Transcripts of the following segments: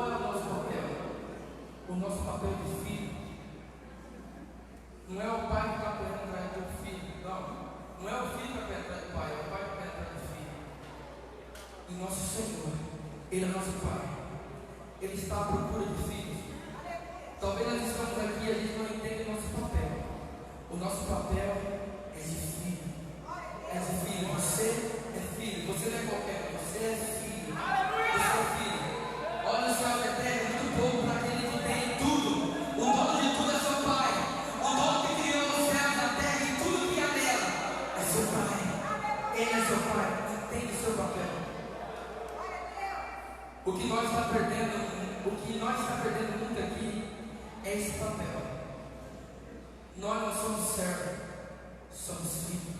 Qual é o nosso papel? O nosso papel de filho não é o pai que está correndo atrás do filho, não. Não é o filho que está correndo atrás do pai, é o pai que está correndo atrás do filho. E nosso Senhor, Ele é nosso Pai. Ele está à procura de filhos. Talvez nós estamos aqui e a gente não entende o nosso papel. O nosso papel é de filho. É de filho. Você é filho. Você não é qualquer um. Você é filho. Você é filho. Olha o céu da terra, é muito pouco para aquele que tem tudo. O dono de tudo é seu Pai. O dono que criou os céus, a terra e tudo que há nela é seu Pai. Ele é seu Pai. Entende o seu papel. O que nós estamos perdendo muito aqui é esse papel. Nós não somos servos, somos filhos.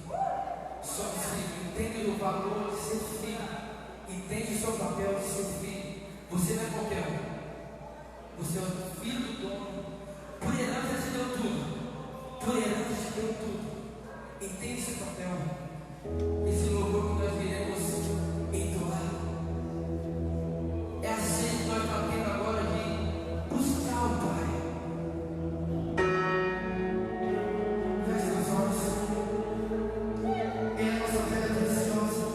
Somos filhos. Entende o valor de ser filho. Entende o seu papel de ser filho. Você não é qualquer um. Você é o filho do dono. Por herança te deu tudo. Por herança te deu tudo. Entende seu papel. Esse louvor que nós viremos entoar. É assim que nós estamos tendo agora de buscar o Pai. Feche os olhos. É a nossa pedra preciosa.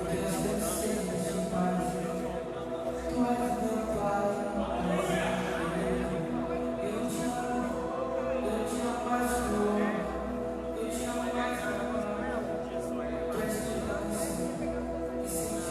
que nós temos sede de ti, Pai. Tu és meu Pai. Eu te amo mais, Senhor. Eu te amo mais, Pai. Tu és esperança e sentimos.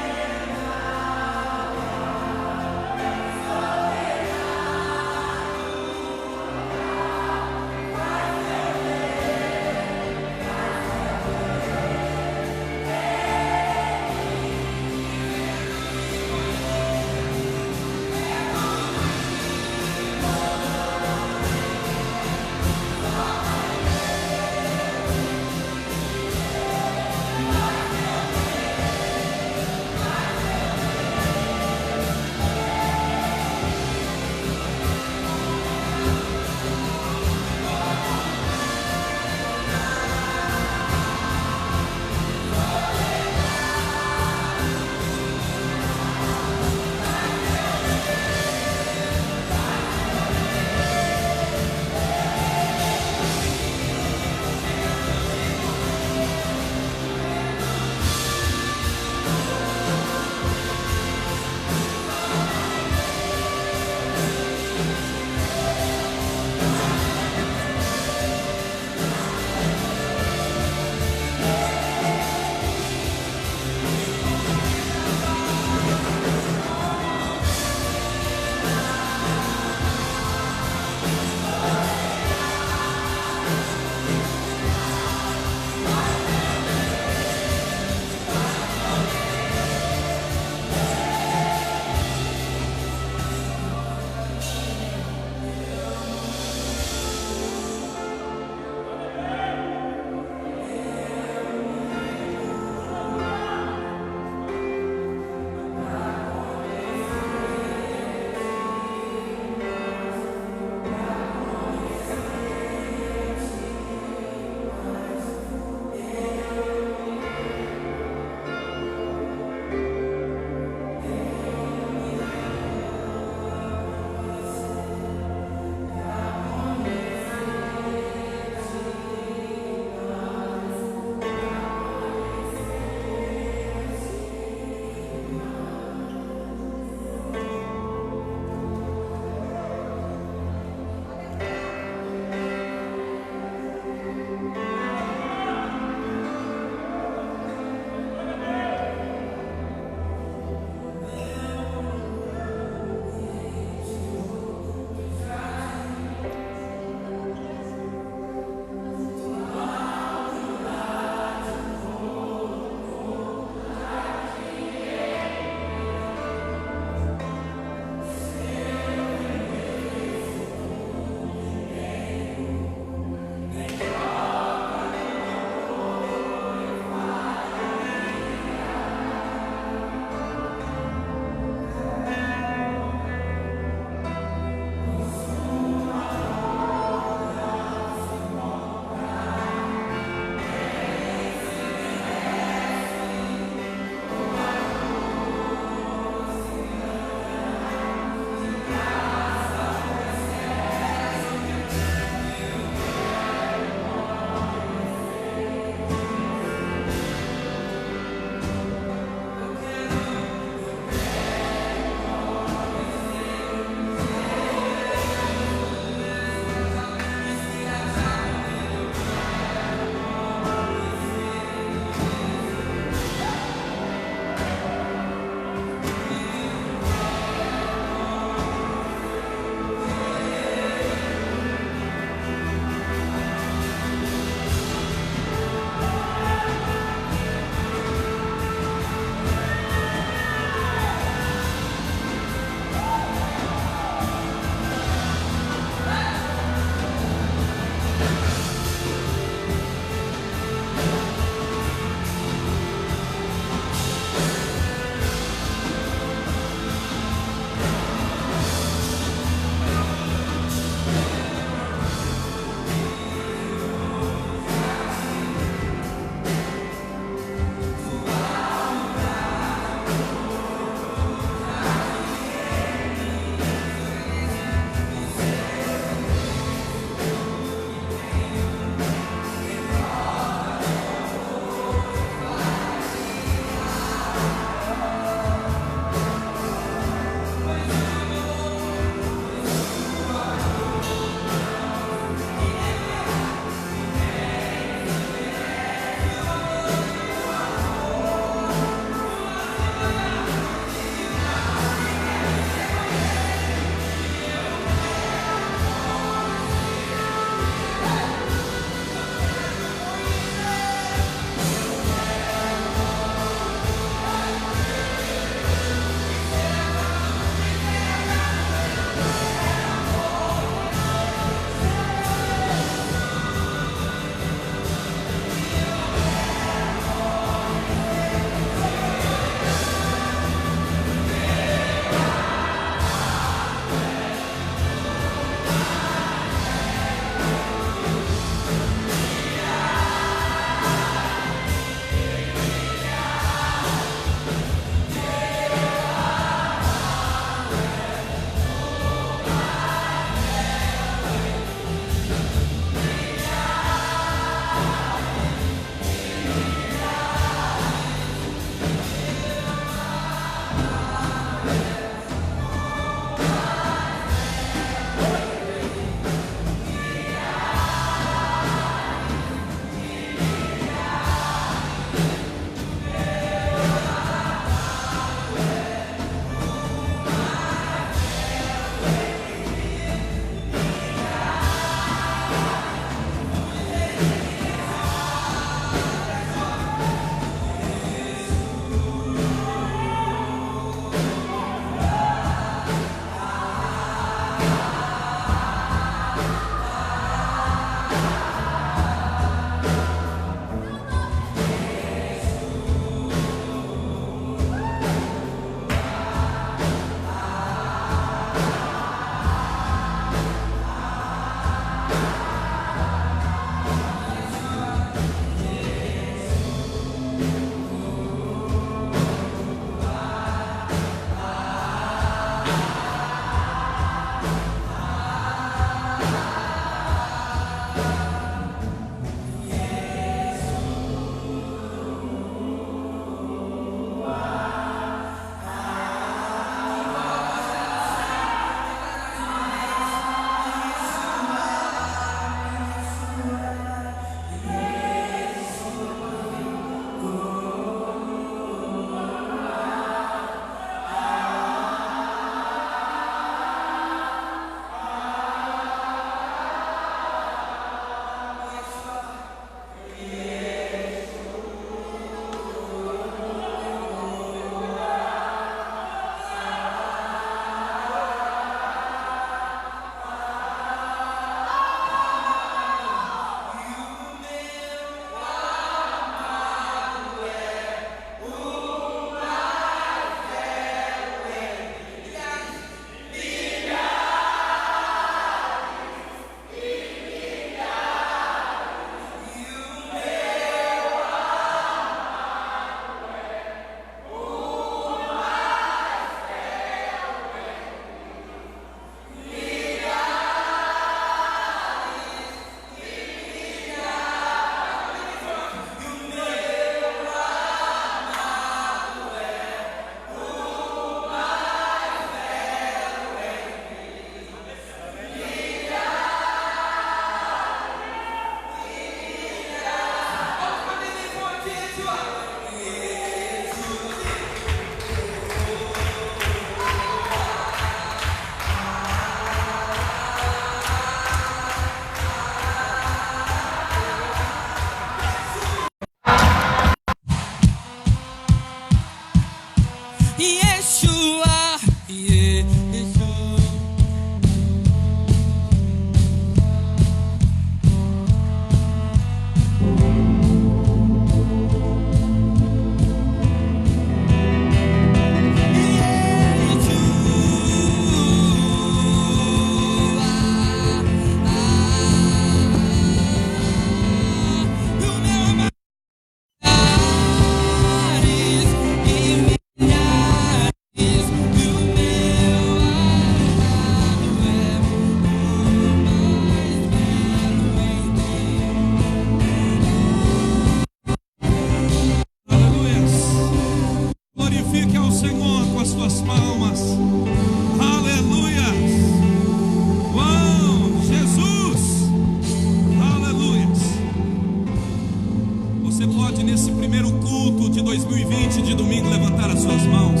noite de domingo levantar as suas mãos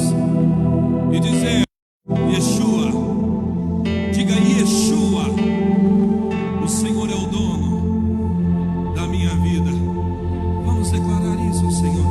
e dizer: Yeshua, diga Yeshua, o Senhor é o dono da minha vida. Vamos declarar isso, Senhor.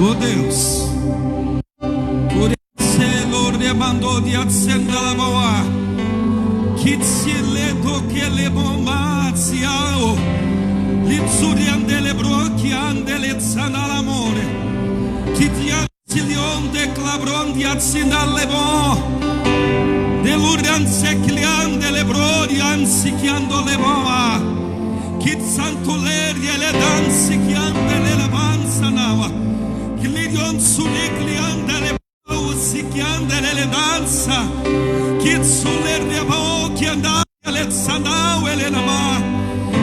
Oh Deus, por esse lorde mandou de acender a boa, que se le toque le bombaziao, litsuriande le brocchi ande le zana l'amore, che ti azzilion de clabron di azzina le bo, de l'urianze che le ande le brodi anzi che ando le boa, che santo lerie le danze che ande le lavanza nava. Che li sulle cliandele si chiandele le danza, che sulle riabo che andare le sanau e le nama,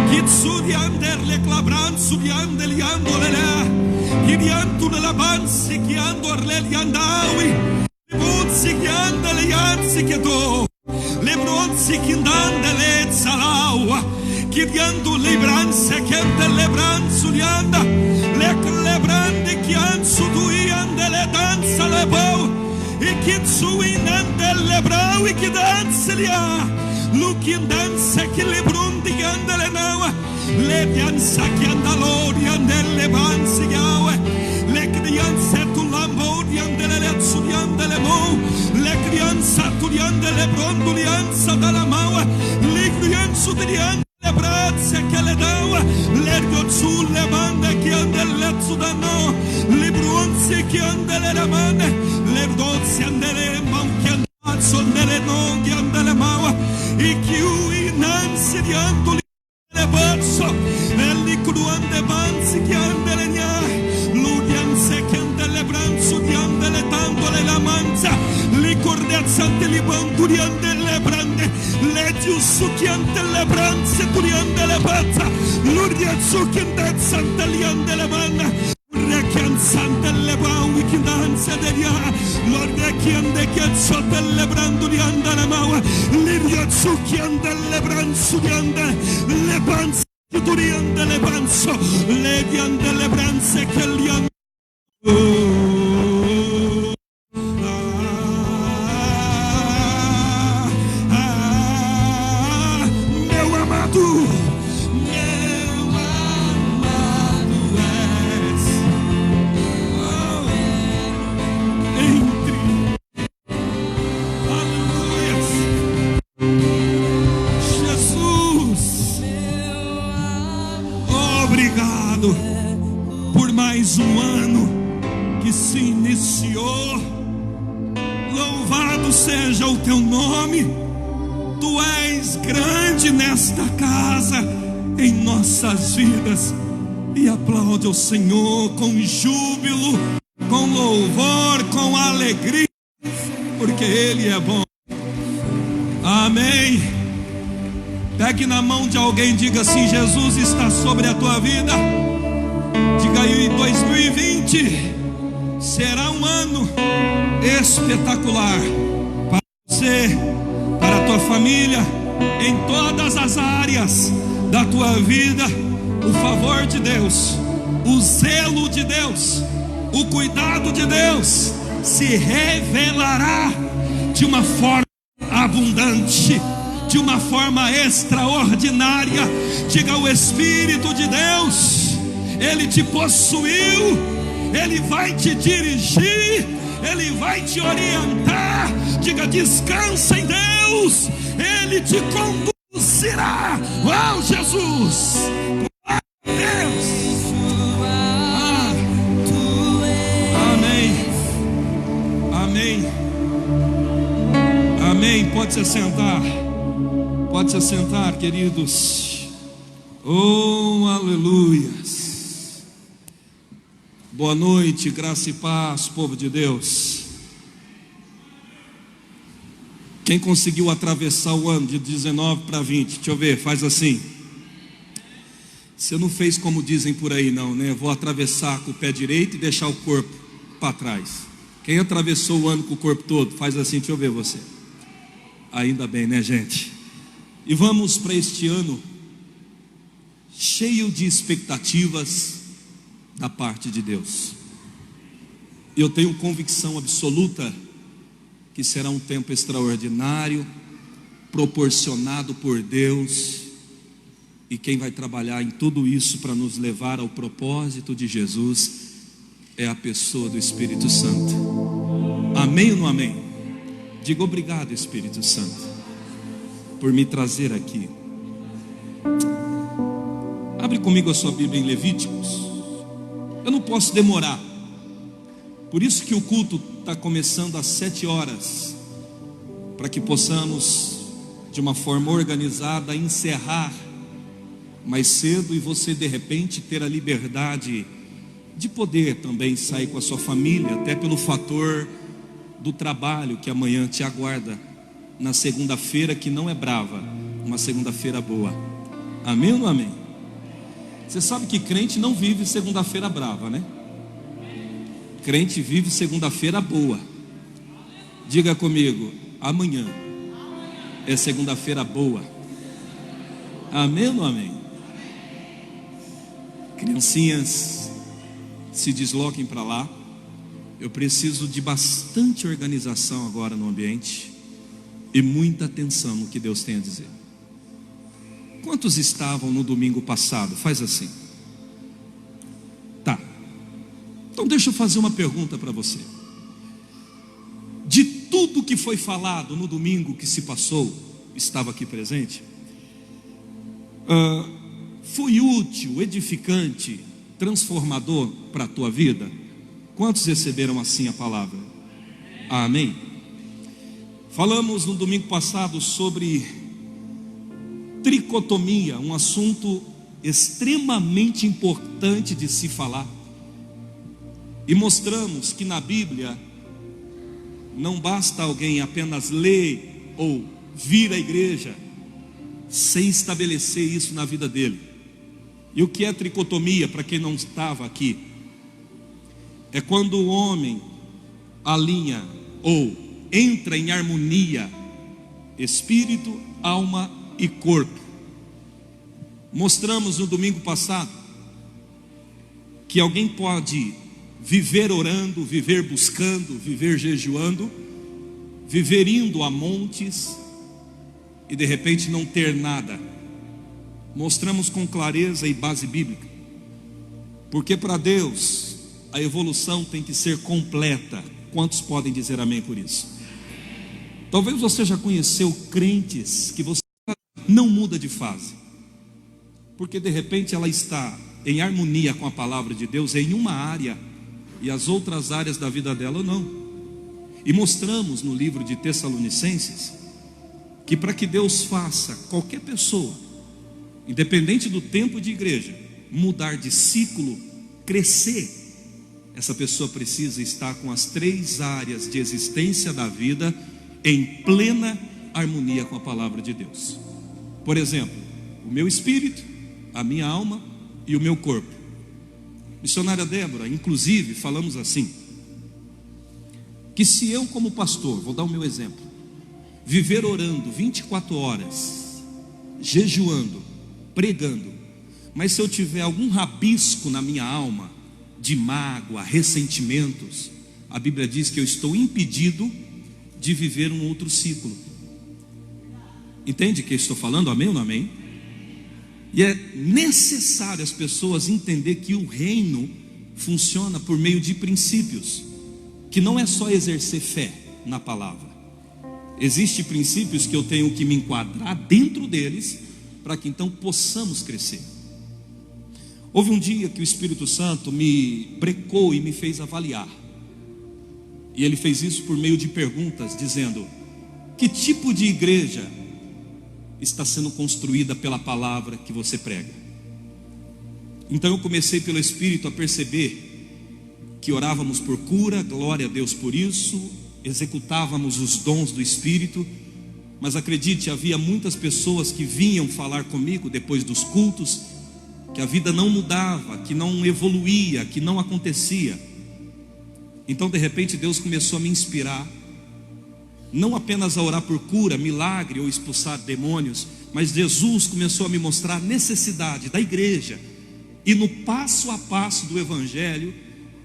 che su di anderle clabran su di andeli andole le, che di antune la bansi che andorle gli andawi, le buzzi che andele anzi che do, le bronzi che andele zalaua, che di andu le branze che andele branzu di anda, le brande che anzu tu andele danza le bau, e che su in andele brau e che danza li ha, lu che danza che le brundi che andele naua, le danza che andalori andele banzi gaue, le crianze tu lambori andele le zu di andele bau, le crianza tu di andele bronduli anza dalla maua, le crianze di andele le braccia che le dava, le riozzu le bande che andele zudano, le bronzi che andele le mane, le dozzi andele mau che andazzo nelle noghi andele maua, e chi innanzi di andoli le bazzo, e li cruande banzi che andele gnai, l'udianze che andele branzo di andele tandole la manza, li cordeazzate li banduri andele brande, le giussu che andele branze turi andele bazza, l'udiazzo che andazza li andele manna, che ansante le baui che danza delia, l'orde che ande che so delle brando di andele maua, l'udiazzo che andele branzo di andele, le banze che turi andele banzo, le di andele branze che li andele. Por mais um ano que se iniciou, louvado seja o teu nome, tu és grande nesta casa, em nossas vidas, e aplaude o Senhor com júbilo, com louvor, com alegria, porque Ele é bom. Amém. Pegue na mão de alguém e diga assim: Jesus está sobre a tua vida. Diga aí, 2020 será um ano espetacular para você, para a tua família, em todas as áreas da tua vida. O favor de Deus, o zelo de Deus, o cuidado de Deus se revelará de uma forma abundante, de uma forma extraordinária. Diga: o Espírito de Deus, Ele te possuiu, Ele vai te dirigir, Ele vai te orientar. Diga: descansa em Deus, Ele te conduzirá. Oh Jesus, glória a Deus. Amém. Pode se assentar. Pode se assentar, queridos. Oh, aleluias. Boa noite, graça e paz, povo de Deus. Quem conseguiu atravessar o ano de 19 para 20? Deixa eu ver, faz assim. Você não fez como dizem por aí não, né? Vou atravessar com o pé direito e deixar o corpo para trás. Quem atravessou o ano com o corpo todo? Faz assim, deixa eu ver você. Ainda bem, né, gente? E vamos para este ano cheio de expectativas da parte de Deus. Eu tenho convicção absoluta que será um tempo extraordinário, proporcionado por Deus, e quem vai trabalhar em tudo isso para nos levar ao propósito de Jesus é a pessoa do Espírito Santo. Amém ou não amém? Diga obrigado, Espírito Santo, por me trazer aqui. Abre comigo a sua Bíblia em Levíticos. Eu não posso demorar, por isso que o culto está começando às 7 horas, para que possamos de uma forma organizada encerrar mais cedo, e você de repente ter a liberdade de poder também sair com a sua família, até pelo fator do trabalho que amanhã te aguarda, na segunda-feira que não é brava, uma segunda-feira boa. Amém ou não amém? Você sabe que crente não vive segunda-feira brava, né? Crente vive segunda-feira boa. Diga comigo, amanhã é segunda-feira boa. Amém ou não amém? Criancinhas, se desloquem para lá. Eu preciso de bastante organização agora no ambiente e muita atenção no que Deus tem a dizer. Quantos estavam no domingo passado? Faz assim. Tá. Então deixa eu fazer uma pergunta para você. De tudo que foi falado no domingo que se passou, estava aqui presente, foi útil, edificante, transformador para a tua vida? Quantos receberam assim a palavra? Amém? Falamos no domingo passado sobre tricotomia, um assunto extremamente importante de se falar, e mostramos que na Bíblia não basta alguém apenas ler ou vir à igreja sem estabelecer isso na vida dele. E o que é tricotomia, para quem não estava aqui? É quando o homem alinha ou entra em harmonia espírito, alma e corpo. Mostramos no domingo passado que alguém pode viver orando, viver buscando, viver jejuando, viver indo a montes e de repente não ter nada. Mostramos com clareza e base bíblica, porque para Deus a evolução tem que ser completa. Quantos podem dizer amém por isso? Talvez você já conheceu crentes que você não muda de fase, porque de repente ela está em harmonia com a palavra de Deus em uma área, e as outras áreas da vida dela não. E mostramos no livro de Tessalonicenses que para que Deus faça qualquer pessoa, independente do tempo de igreja, mudar de ciclo, crescer, essa pessoa precisa estar com as 3 áreas de existência da vida em plena harmonia com a palavra de Deus. Por exemplo, o meu espírito, a minha alma e o meu corpo. Missionária Débora, inclusive, falamos assim, que se eu como pastor, vou dar o meu exemplo, viver orando 24 horas, jejuando, pregando, mas se eu tiver algum rabisco na minha alma, de mágoa, ressentimentos, a Bíblia diz que eu estou impedido de viver um outro ciclo. Entende o que eu estou falando? Amém ou não amém? E é necessário as pessoas entender que o reino funciona por meio de princípios, que não é só exercer fé na palavra. Existem princípios que eu tenho que me enquadrar dentro deles, para que então possamos crescer. Houve um dia que o Espírito Santo me brecou e me fez avaliar, e ele fez isso por meio de perguntas, dizendo: Que tipo de igreja está sendo construída pela palavra que você prega? Então eu comecei pelo Espírito a perceber que orávamos por cura, glória a Deus por isso, executávamos os dons do Espírito, mas acredite, havia muitas pessoas que vinham falar comigo depois dos cultos, que a vida não mudava, que não evoluía, que não acontecia. Então de repente Deus começou a me inspirar, não apenas a orar por cura, milagre ou expulsar demônios, mas Jesus começou a me mostrar a necessidade da igreja e no passo a passo do Evangelho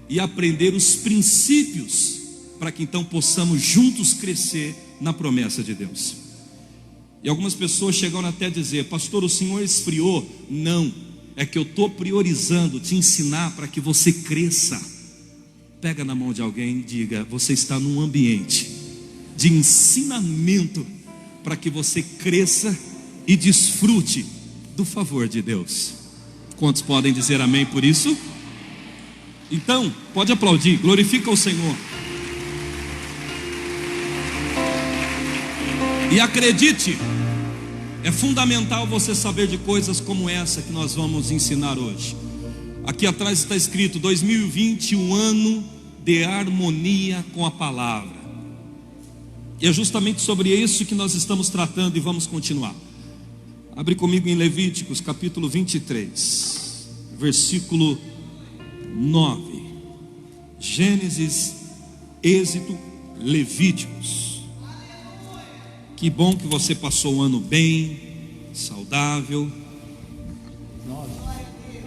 e aprender os princípios para que então possamos juntos crescer na promessa de Deus. E algumas pessoas chegaram até a dizer: pastor, o senhor esfriou? Não, é que eu estou priorizando te ensinar para que você cresça. Pega na mão de alguém e diga: você está num ambiente de ensinamento para que você cresça e desfrute do favor de Deus. Quantos podem dizer amém por isso? Então, pode aplaudir, glorifica o Senhor. E acredite, é fundamental você saber de coisas como essa que nós vamos ensinar hoje. Aqui atrás está escrito: 2020, um ano de harmonia com a palavra. E é justamente sobre isso que nós estamos tratando e vamos continuar. Abre comigo em Levíticos capítulo 23, versículo 9. Gênesis, Êxodo, Levíticos. Que bom que você passou o ano bem, saudável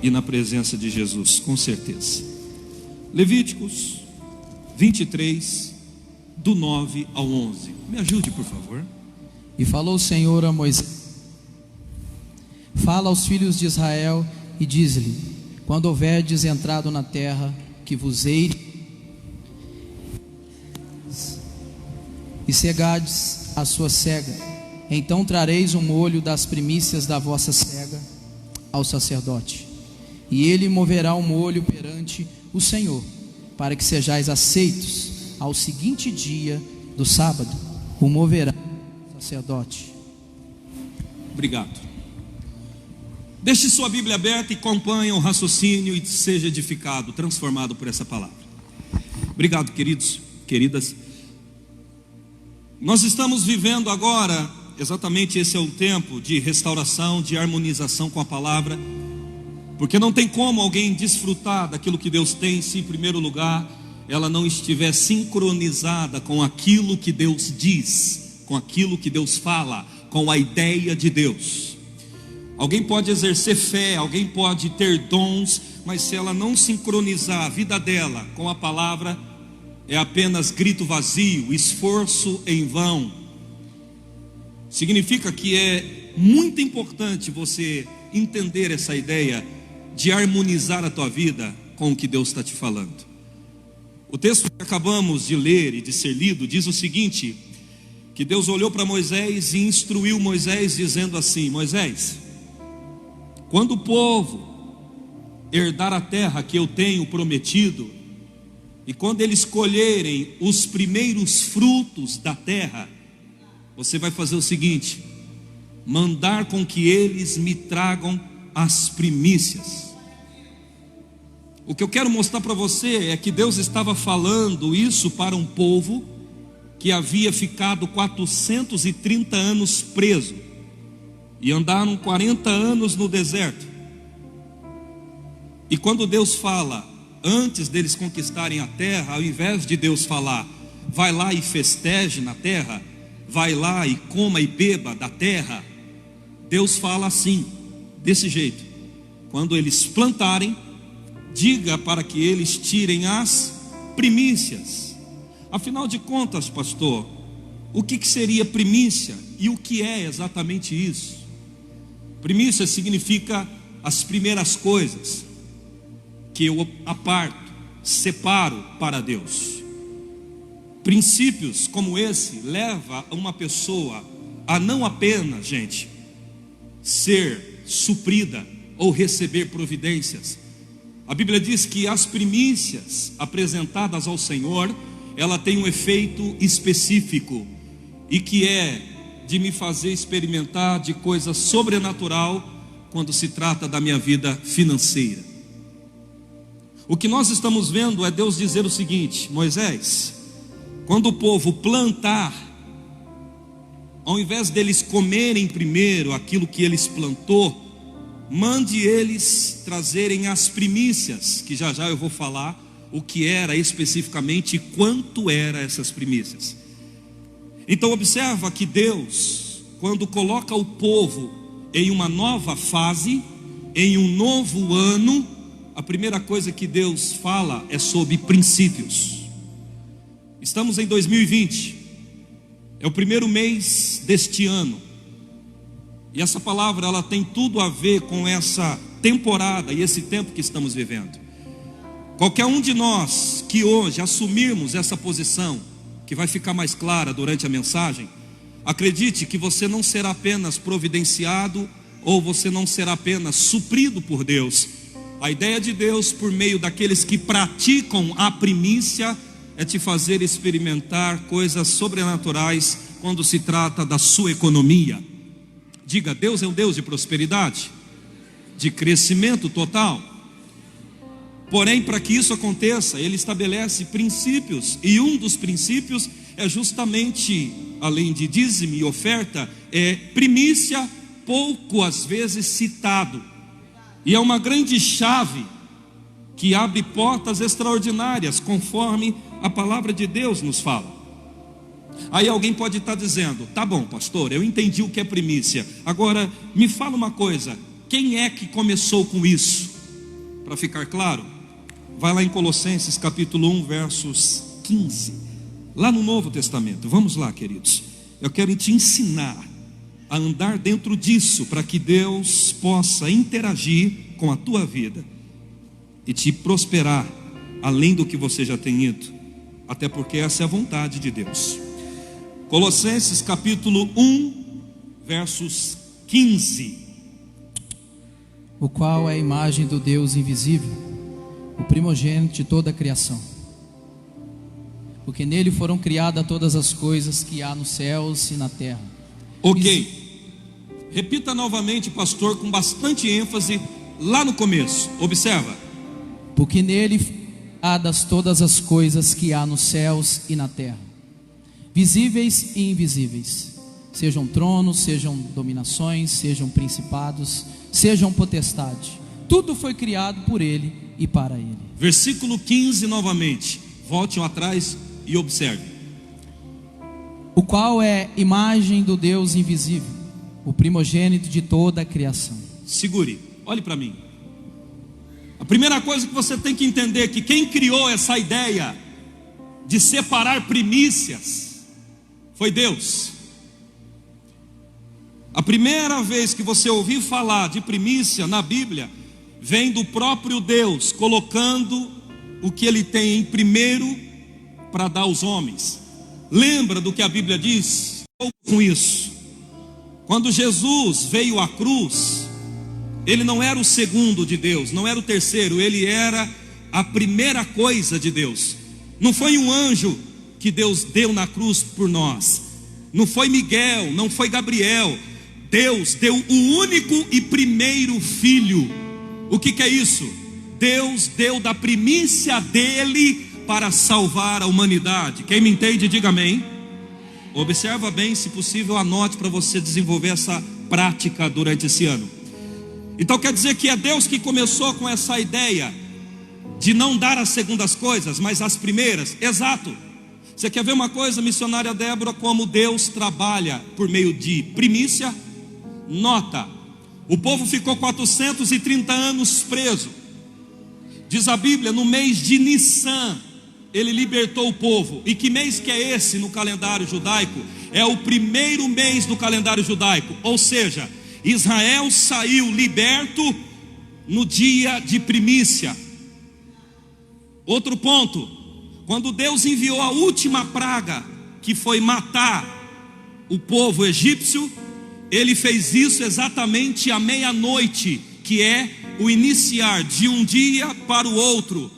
e na presença de Jesus, com certeza. Levíticos 23, do 9 ao 11. Me ajude, por favor. E falou o Senhor a Moisés: fala aos filhos de Israel e diz-lhe: quando houverdes entrado na terra que vos hei e cegardes a sua cega, então trareis o molho das primícias da vossa cega ao sacerdote, e ele moverá o molho perante o Senhor, para que sejais aceitos. Ao seguinte dia do sábado o moverá o sacerdote. Obrigado. Deixe sua Bíblia aberta e acompanhe o raciocínio e seja edificado, transformado por essa palavra. Obrigado, queridos, queridas. Nós estamos vivendo agora, exatamente esse é o tempo de restauração, de harmonização com a palavra, porque não tem como alguém desfrutar daquilo que Deus tem se em primeiro lugar ela não estiver sincronizada com aquilo que Deus diz, com aquilo que Deus fala, com a ideia de Deus. Alguém pode exercer fé, alguém pode ter dons, mas se ela não sincronizar a vida dela com a palavra, é apenas grito vazio, esforço em vão. Significa que é muito importante você entender essa ideia de harmonizar a tua vida com o que Deus está te falando. O texto que acabamos de ler e de ser lido diz o seguinte: que Deus olhou para Moisés e instruiu Moisés dizendo assim: Moisés, quando o povo herdar a terra que eu tenho prometido, e quando eles colherem os primeiros frutos da terra, você vai fazer o seguinte: mandar com que eles me tragam as primícias. O que eu quero mostrar para você é que Deus estava falando isso para um povo que havia ficado 430 anos preso e andaram 40 anos no deserto. E quando Deus fala, antes deles conquistarem a terra, ao invés de Deus falar, vai lá e festeje na terra, vai lá e coma e beba da terra, Deus fala assim, desse jeito: quando eles plantarem, diga para que eles tirem as primícias. Afinal de contas, pastor, o que seria primícia e o que é exatamente isso? Primícia significa as primeiras coisas que eu aparto, separo para Deus. Princípios como esse leva uma pessoa a não apenas, gente, ser suprida ou receber providências. A Bíblia diz que as primícias apresentadas ao Senhor, ela tem um efeito específico. e que é de me fazer experimentar de coisa sobrenatural quando se trata da minha vida financeira. O que nós estamos vendo é Deus dizer o seguinte: Moisés, quando o povo plantar, ao invés deles comerem primeiro aquilo que eles plantou, mande eles trazerem as primícias, que já já eu vou falar o que era especificamente e quanto era essas primícias. Então observa que Deus, quando coloca o povo em uma nova fase, em um novo ano, a primeira coisa que Deus fala é sobre princípios. Estamos em 2020, é o primeiro mês deste ano, e essa palavra ela tem tudo a ver com essa temporada e esse tempo que estamos vivendo. Qualquer um de nós que hoje assumirmos essa posição, que vai ficar mais clara durante a mensagem, acredite que você não será apenas providenciado, ou você não será apenas suprido por Deus. A ideia de Deus, por meio daqueles que praticam a primícia, é te fazer experimentar coisas sobrenaturais quando se trata da sua economia. Diga, Deus é um Deus de prosperidade, de crescimento total. Porém, para que isso aconteça, Ele estabelece princípios, e um dos princípios é justamente, além de dízimo e oferta, é primícia, pouco às vezes citado, e é uma grande chave que abre portas extraordinárias, conforme a palavra de Deus nos fala. Aí alguém pode estar dizendo: tá bom, pastor, eu entendi o que é primícia, agora me fala uma coisa, quem é que começou com isso? Para ficar claro, vai lá em Colossenses capítulo 1, versos 15, lá no Novo Testamento. Vamos lá, queridos, eu quero te ensinar a andar dentro disso, para que Deus possa interagir com a tua vida e te prosperar além do que você já tem ido, até porque essa é a vontade de Deus. Colossenses capítulo 1, versos 15. O qual é a imagem do Deus invisível, o primogênito de toda a criação, porque nele foram criadas todas as coisas que há nos céus e na terra. Ok, repita novamente, pastor, com bastante ênfase lá no começo. Observa: porque nele foram criadas todas as coisas que há nos céus e na terra, visíveis e invisíveis, sejam tronos, sejam dominações, sejam principados, sejam potestade, tudo foi criado por ele e para ele. Versículo 15 novamente, volte atrás e observe. O qual é imagem do Deus invisível, o primogênito de toda a criação. Segure, olhe para mim. A primeira coisa que você tem que entender é que quem criou essa ideia de separar primícias foi Deus. A primeira vez que você ouvir falar de primícia na Bíblia, vem do próprio Deus, colocando o que Ele tem em primeiro para dar aos homens. Lembra do que a Bíblia diz? Com isso, quando Jesus veio à cruz, Ele não era o segundo de Deus, não era o terceiro, Ele era a primeira coisa de Deus. Não foi um anjo que Deus deu na cruz por nós, não foi Miguel, não foi Gabriel. Deus deu o único e primeiro filho. O que é isso? Deus deu da primícia dele para salvar a humanidade. Quem me entende, diga amém. Observa bem, se possível anote para você desenvolver essa prática durante esse ano. Então quer dizer que é Deus que começou com essa ideia de não dar as segundas coisas, mas as primeiras. Exato. Você quer ver uma coisa, missionária Débora, como Deus trabalha por meio de primícia? Nota, o povo ficou 430 anos preso. Diz a Bíblia, no mês de Nissan, Ele libertou o povo. E que mês que é esse no calendário judaico? É o primeiro mês do calendário judaico. Ou seja, Israel saiu liberto no dia de primícia. Outro ponto, quando Deus enviou a última praga, que foi matar o povo egípcio, Ele fez isso exatamente à meia-noite, que é o iniciar de um dia para o outro.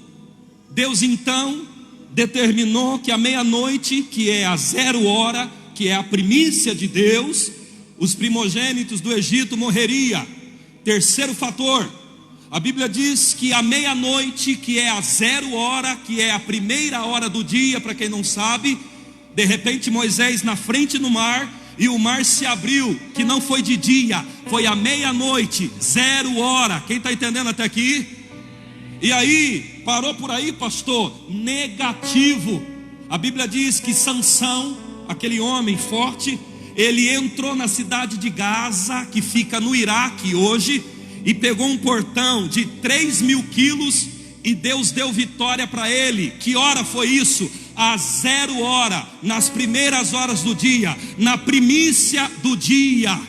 Deus então determinou que à meia-noite, que é a 0 hora, que é a primícia de Deus, os primogênitos do Egito morreria. Terceiro fator, a Bíblia diz que à meia-noite, que é a 0 hora, que é a primeira hora do dia, para quem não sabe, de repente Moisés na frente no mar, e o mar se abriu, que não foi de dia, foi à meia-noite, 0 hora. Quem está entendendo até aqui? E aí, parou por aí, pastor? Negativo. A Bíblia diz que Sansão, aquele homem forte, ele entrou na cidade de Gaza, que fica no Iraque hoje, e pegou um portão de 3.000 quilos, e Deus deu vitória para ele. Que hora foi isso? A 0 hora, nas primeiras horas do dia, na primícia do dia.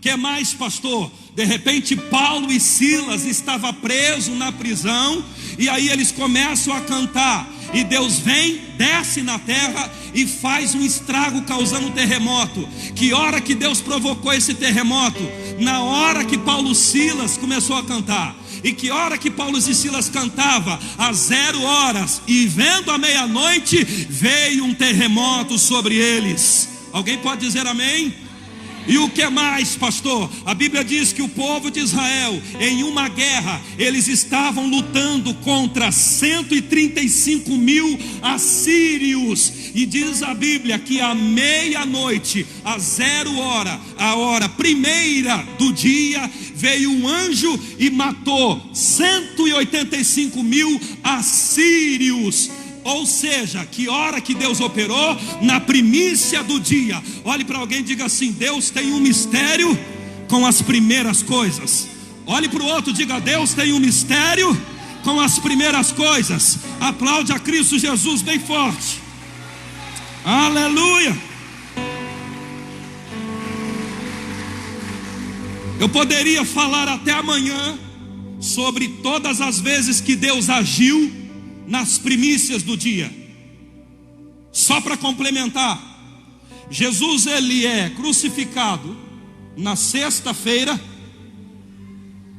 Que mais, pastor? De repente Paulo e Silas estavam presos na prisão, e aí eles começam a cantar, e Deus vem, desce na terra e faz um estrago, causando um terremoto. Que hora que Deus provocou esse terremoto? Na hora que Paulo e Silas começou a cantar. E que hora que Paulo e Silas cantavam? Às 0 horas, e vendo a meia-noite, veio um terremoto sobre eles. Alguém pode dizer amém? E o que mais, pastor? A Bíblia diz que o povo de Israel, em uma guerra, eles estavam lutando contra 135.000 assírios. E diz a Bíblia que à meia-noite, a 0 hora, a hora primeira do dia, veio um anjo e matou 185.000 assírios. Ou seja, que hora que Deus operou? Na primícia do dia. Olhe para alguém e diga assim: Deus tem um mistério com as primeiras coisas. Olhe para o outro e diga: Deus tem um mistério com as primeiras coisas. Aplaude a Cristo Jesus bem forte. Aleluia. Eu poderia falar até amanhã sobre todas as vezes que Deus agiu nas primícias do dia. Só para complementar, Jesus ele é crucificado na sexta-feira,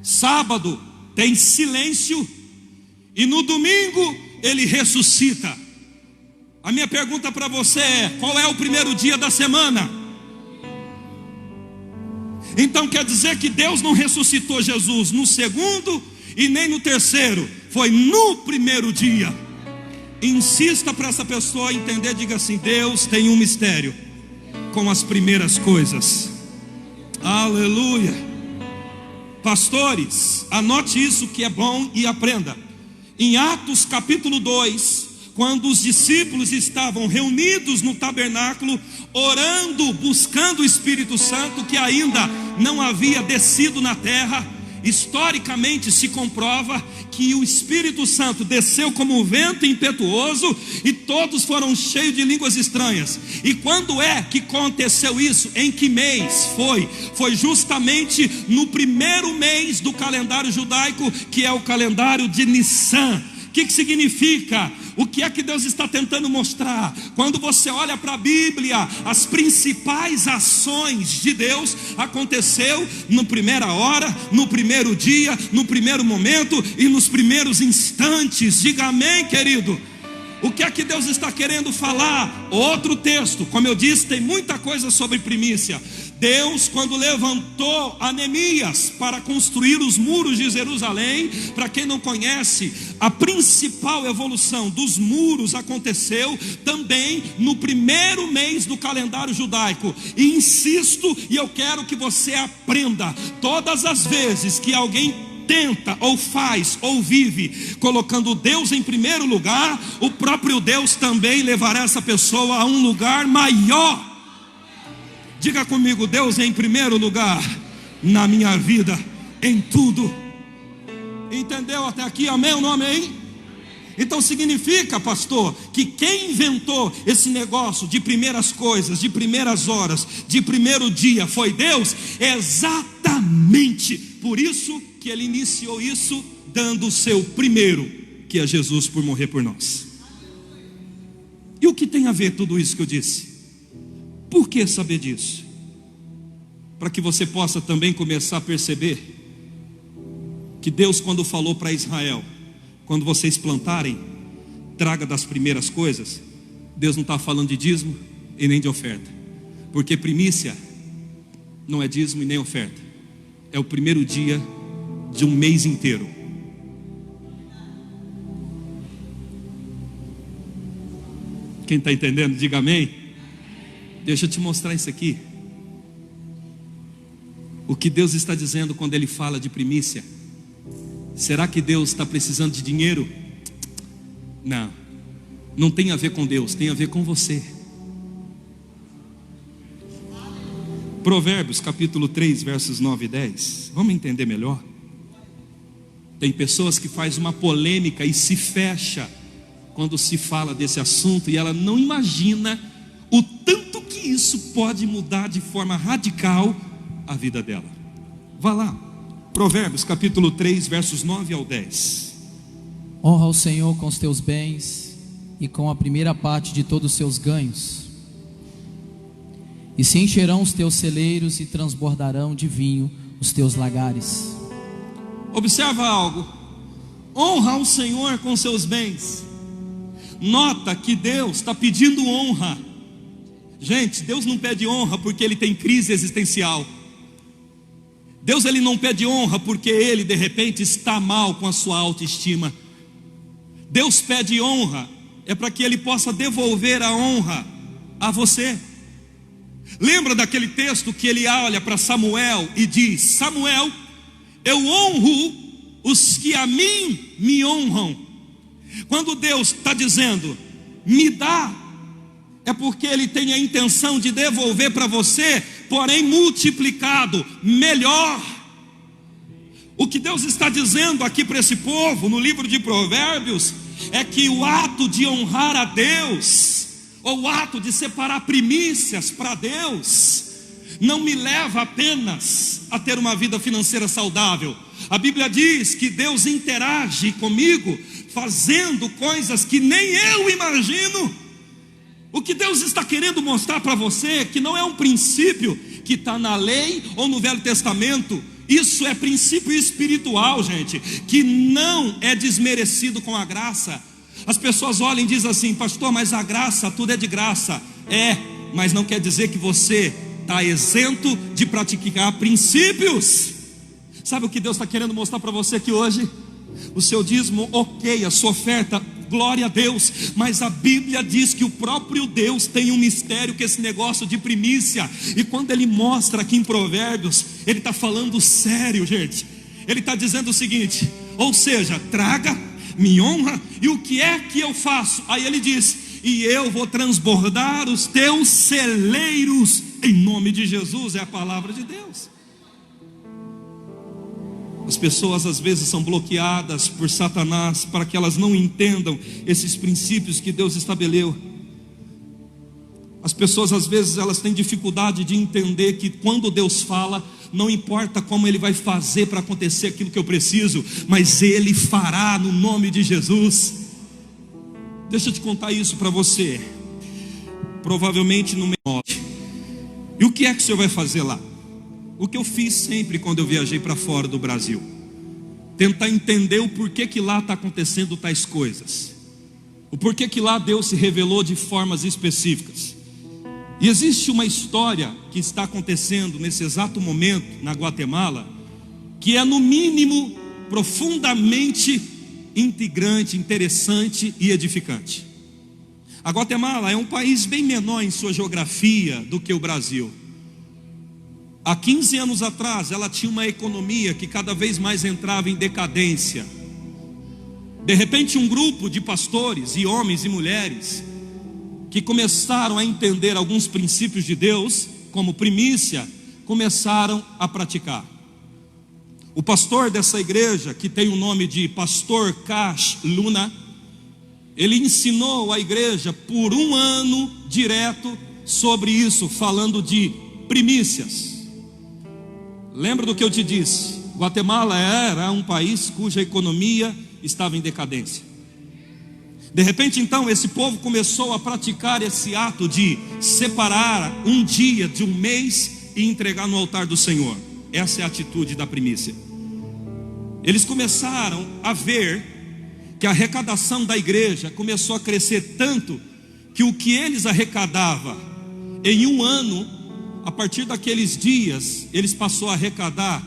sábado tem silêncio, e no domingo ele ressuscita. A minha pergunta para você é: qual é o primeiro dia da semana? Então quer dizer que Deus não ressuscitou Jesus no segundo e nem no terceiro, foi no primeiro dia. Insista para essa pessoa entender, diga assim: Deus tem um mistério com as primeiras coisas. Aleluia. Pastores, anote isso que é bom e aprenda. Em Atos capítulo 2, quando os discípulos estavam reunidos no tabernáculo, orando, buscando o Espírito Santo, que ainda não havia descido na terra, historicamente se comprova que o Espírito Santo desceu como um vento impetuoso, e todos foram cheios de línguas estranhas. E quando é que aconteceu isso? Em que mês foi? Foi justamente no primeiro mês do calendário judaico, que é o calendário de Nissan. O que significa? O que é que Deus está tentando mostrar? Quando você olha para a Bíblia, as principais ações de Deus aconteceu na primeira hora, no primeiro dia, no primeiro momento e nos primeiros instantes. Diga amém, querido. O que é que Deus está querendo falar? Outro texto, como eu disse, tem muita coisa sobre primícia. Deus, quando levantou Neemias para construir os muros de Jerusalém, para quem não conhece, a principal evolução dos muros aconteceu também no primeiro mês do calendário judaico. E insisto, e eu quero que você aprenda: todas as vezes que alguém tenta, ou faz, ou vive colocando Deus em primeiro lugar, o próprio Deus também levará essa pessoa a um lugar maior. Diga comigo: Deus é em primeiro lugar na minha vida, em tudo. Entendeu até aqui? Amém ou não amém? Então significa, pastor, que quem inventou esse negócio de primeiras coisas, de primeiras horas, de primeiro dia, foi Deus? Exatamente. Por isso que ele iniciou isso, dando o seu primeiro, que é Jesus, por morrer por nós. E o que tem a ver tudo isso que eu disse? Por que saber disso? Para que você possa também começar a perceber que Deus, quando falou para Israel: quando vocês plantarem, traga das primeiras coisas, Deus não está falando de dízimo e nem de oferta. Porque primícia não é dízimo e nem oferta. É o primeiro dia de um mês inteiro. Quem está entendendo, diga amém. Deixa eu te mostrar isso aqui. O que Deus está dizendo quando Ele fala de primícia. Será que Deus está precisando de dinheiro? Não, não tem a ver com Deus, tem a ver com você. Provérbios capítulo 3, versos 9 e 10. Vamos entender melhor. Tem pessoas que fazem uma polêmica e se fecha quando se fala desse assunto, e ela não imagina o tanto que isso pode mudar de forma radical a vida dela. Vá lá, Provérbios capítulo 3, versos 9 ao 10. Honra o Senhor com os teus bens e com a primeira parte de todos os seus ganhos, e se encherão os teus celeiros e transbordarão de vinho os teus lagares. Observa algo. Honra o Senhor com seus bens. Nota que Deus está pedindo honra. Gente, Deus não pede honra porque Ele tem crise existencial. Deus Ele não pede honra porque Ele de repente está mal com a sua autoestima. Deus pede honra é para que Ele possa devolver a honra a você. Lembra daquele texto que Ele olha para Samuel e diz: Samuel, eu honro os que a mim me honram. Quando Deus está dizendo me dá, é porque Ele tem a intenção de devolver para você, porém multiplicado, melhor. O que Deus está dizendo aqui para esse povo no livro de Provérbios é que o ato de honrar a Deus, ou o ato de separar primícias para Deus, não me leva apenas a ter uma vida financeira saudável. A Bíblia diz que Deus interage comigo fazendo coisas que nem eu imagino. O que Deus está querendo mostrar para você é que não é um princípio que está na lei ou no Velho Testamento. Isso é princípio espiritual, gente, que não é desmerecido com a graça. As pessoas olham e dizem assim: pastor, mas a graça, tudo é de graça. É, mas não quer dizer que você está isento de praticar princípios. Sabe o que Deus está querendo mostrar para você aqui hoje? O seu dízimo, ok, a sua oferta, glória a Deus, mas a Bíblia diz que o próprio Deus tem um mistério, que é esse negócio de primícia. E quando Ele mostra aqui em Provérbios, Ele está falando sério, gente. Ele está dizendo o seguinte: ou seja, traga, me honra, e o que é que eu faço? Aí Ele diz: e eu vou transbordar os teus celeiros, em nome de Jesus. É a palavra de Deus. As pessoas às vezes são bloqueadas por Satanás para que elas não entendam esses princípios que Deus estabeleceu. As pessoas às vezes elas têm dificuldade de entender que quando Deus fala, não importa como Ele vai fazer para acontecer aquilo que eu preciso, mas Ele fará no nome de Jesus. Deixa eu te contar isso para você. Provavelmente no meio. E o que é que o Senhor vai fazer lá? O que eu fiz sempre quando eu viajei para fora do Brasil: tentar entender o porquê que lá está acontecendo tais coisas, o porquê que lá Deus se revelou de formas específicas. E existe uma história que está acontecendo nesse exato momento na Guatemala, que é no mínimo profundamente integrante, interessante e edificante. A Guatemala é um país bem menor em sua geografia do que o Brasil. Há 15 anos atrás, ela tinha uma economia que cada vez mais entrava em decadência. De repente, um grupo de pastores, e homens e mulheres, que começaram a entender alguns princípios de Deus, como primícia, começaram a praticar. O pastor dessa igreja, que tem o nome de Pastor Cash Luna, ele ensinou a igreja por 1 ano direto sobre isso, falando de primícias. Lembra do que eu te disse? Guatemala era um país cuja economia estava em decadência. De repente então esse povo começou a praticar esse ato de separar um dia de um mês e entregar no altar do Senhor. Essa é a atitude da primícia. Eles começaram a ver que a arrecadação da igreja começou a crescer tanto que o que eles arrecadavam em 1 ano A partir daqueles dias, eles passaram a arrecadar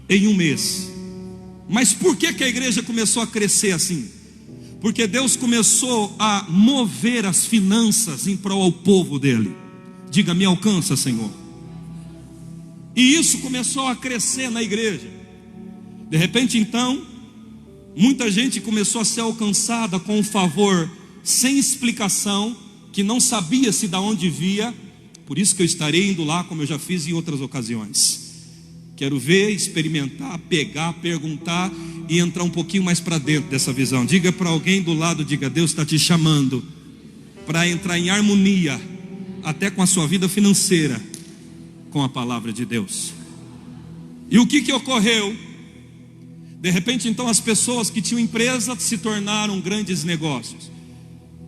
em um mês. Mas por que a igreja começou a crescer assim? Porque Deus começou a mover as finanças em prol ao povo dele. Diga, me alcança, Senhor. E isso começou a crescer na igreja. De repente, então, muita gente começou a ser alcançada com um favor sem explicação, que não sabia se de onde via. Por isso que eu estarei indo lá, como eu já fiz em outras ocasiões. Quero ver, experimentar, pegar, perguntar e entrar um pouquinho mais para dentro dessa visão. Diga para alguém do lado, diga, Deus está te chamando para entrar em harmonia até com a sua vida financeira, com a palavra de Deus. E o que ocorreu? De repente, então, as pessoas que tinham empresa se tornaram grandes negócios.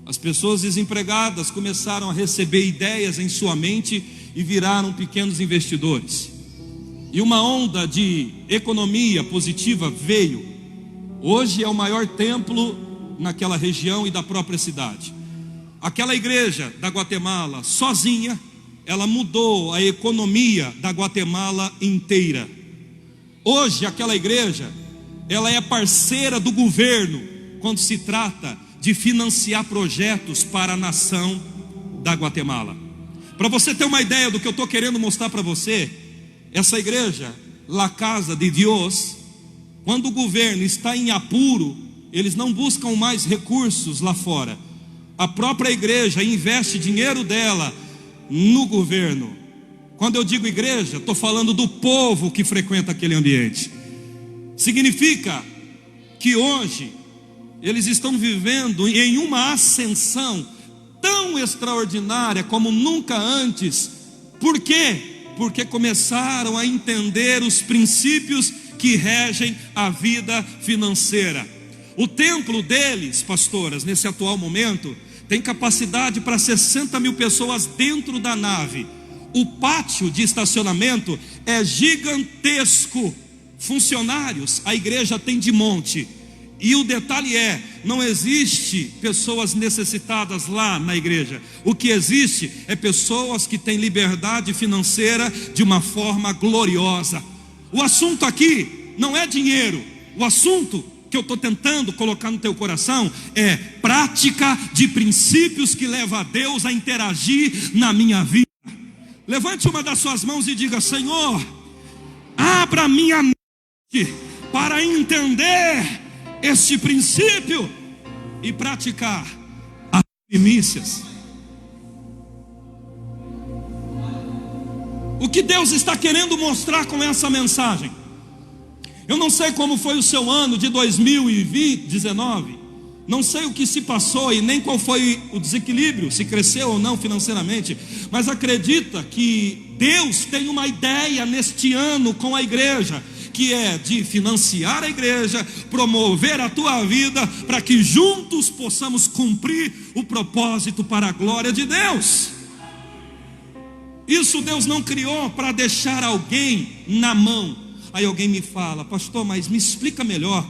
As pessoas desempregadas começaram a receber ideias em sua mente e viraram pequenos investidores. E uma onda de economia positiva veio. Hoje é o maior templo naquela região e da própria cidade. Aquela igreja da Guatemala, sozinha, ela mudou a economia da Guatemala inteira. Hoje aquela igreja, ela é parceira do governo quando se trata de financiar projetos para a nação da Guatemala. Para você ter uma ideia do que eu estou querendo mostrar para você, essa igreja, La Casa de Dios, quando o governo está em apuro, eles não buscam mais recursos lá fora. A própria igreja investe dinheiro dela no governo. Quando eu digo igreja, estou falando do povo que frequenta aquele ambiente. Significa que hoje eles estão vivendo em uma ascensão tão extraordinária como nunca antes. Por quê? Porque começaram a entender os princípios que regem a vida financeira. O templo deles, pastoras, nesse atual momento, tem capacidade para 60 mil pessoas dentro da nave. O pátio de estacionamento é gigantesco. Funcionários, a igreja tem de monte. E o detalhe é, não existe pessoas necessitadas lá na igreja. O que existe é pessoas que têm liberdade financeira de uma forma gloriosa. O assunto aqui não é dinheiro. O assunto que eu estou tentando colocar no teu coração é prática de princípios que leva a Deus a interagir na minha vida. Levante uma das suas mãos e diga, Senhor, abra minha mente para entender este princípio e praticar as primícias. O que Deus está querendo mostrar com essa mensagem? Eu não sei como foi o seu ano de 2019, não sei o que se passou e nem qual foi o desequilíbrio, se cresceu ou não financeiramente, mas acredita que Deus tem uma ideia neste ano com a igreja, que é de financiar a igreja, promover a tua vida, para que juntos possamos cumprir o propósito para a glória de Deus. Isso Deus não criou para deixar alguém na mão. Aí alguém me fala, pastor, mas me explica melhor,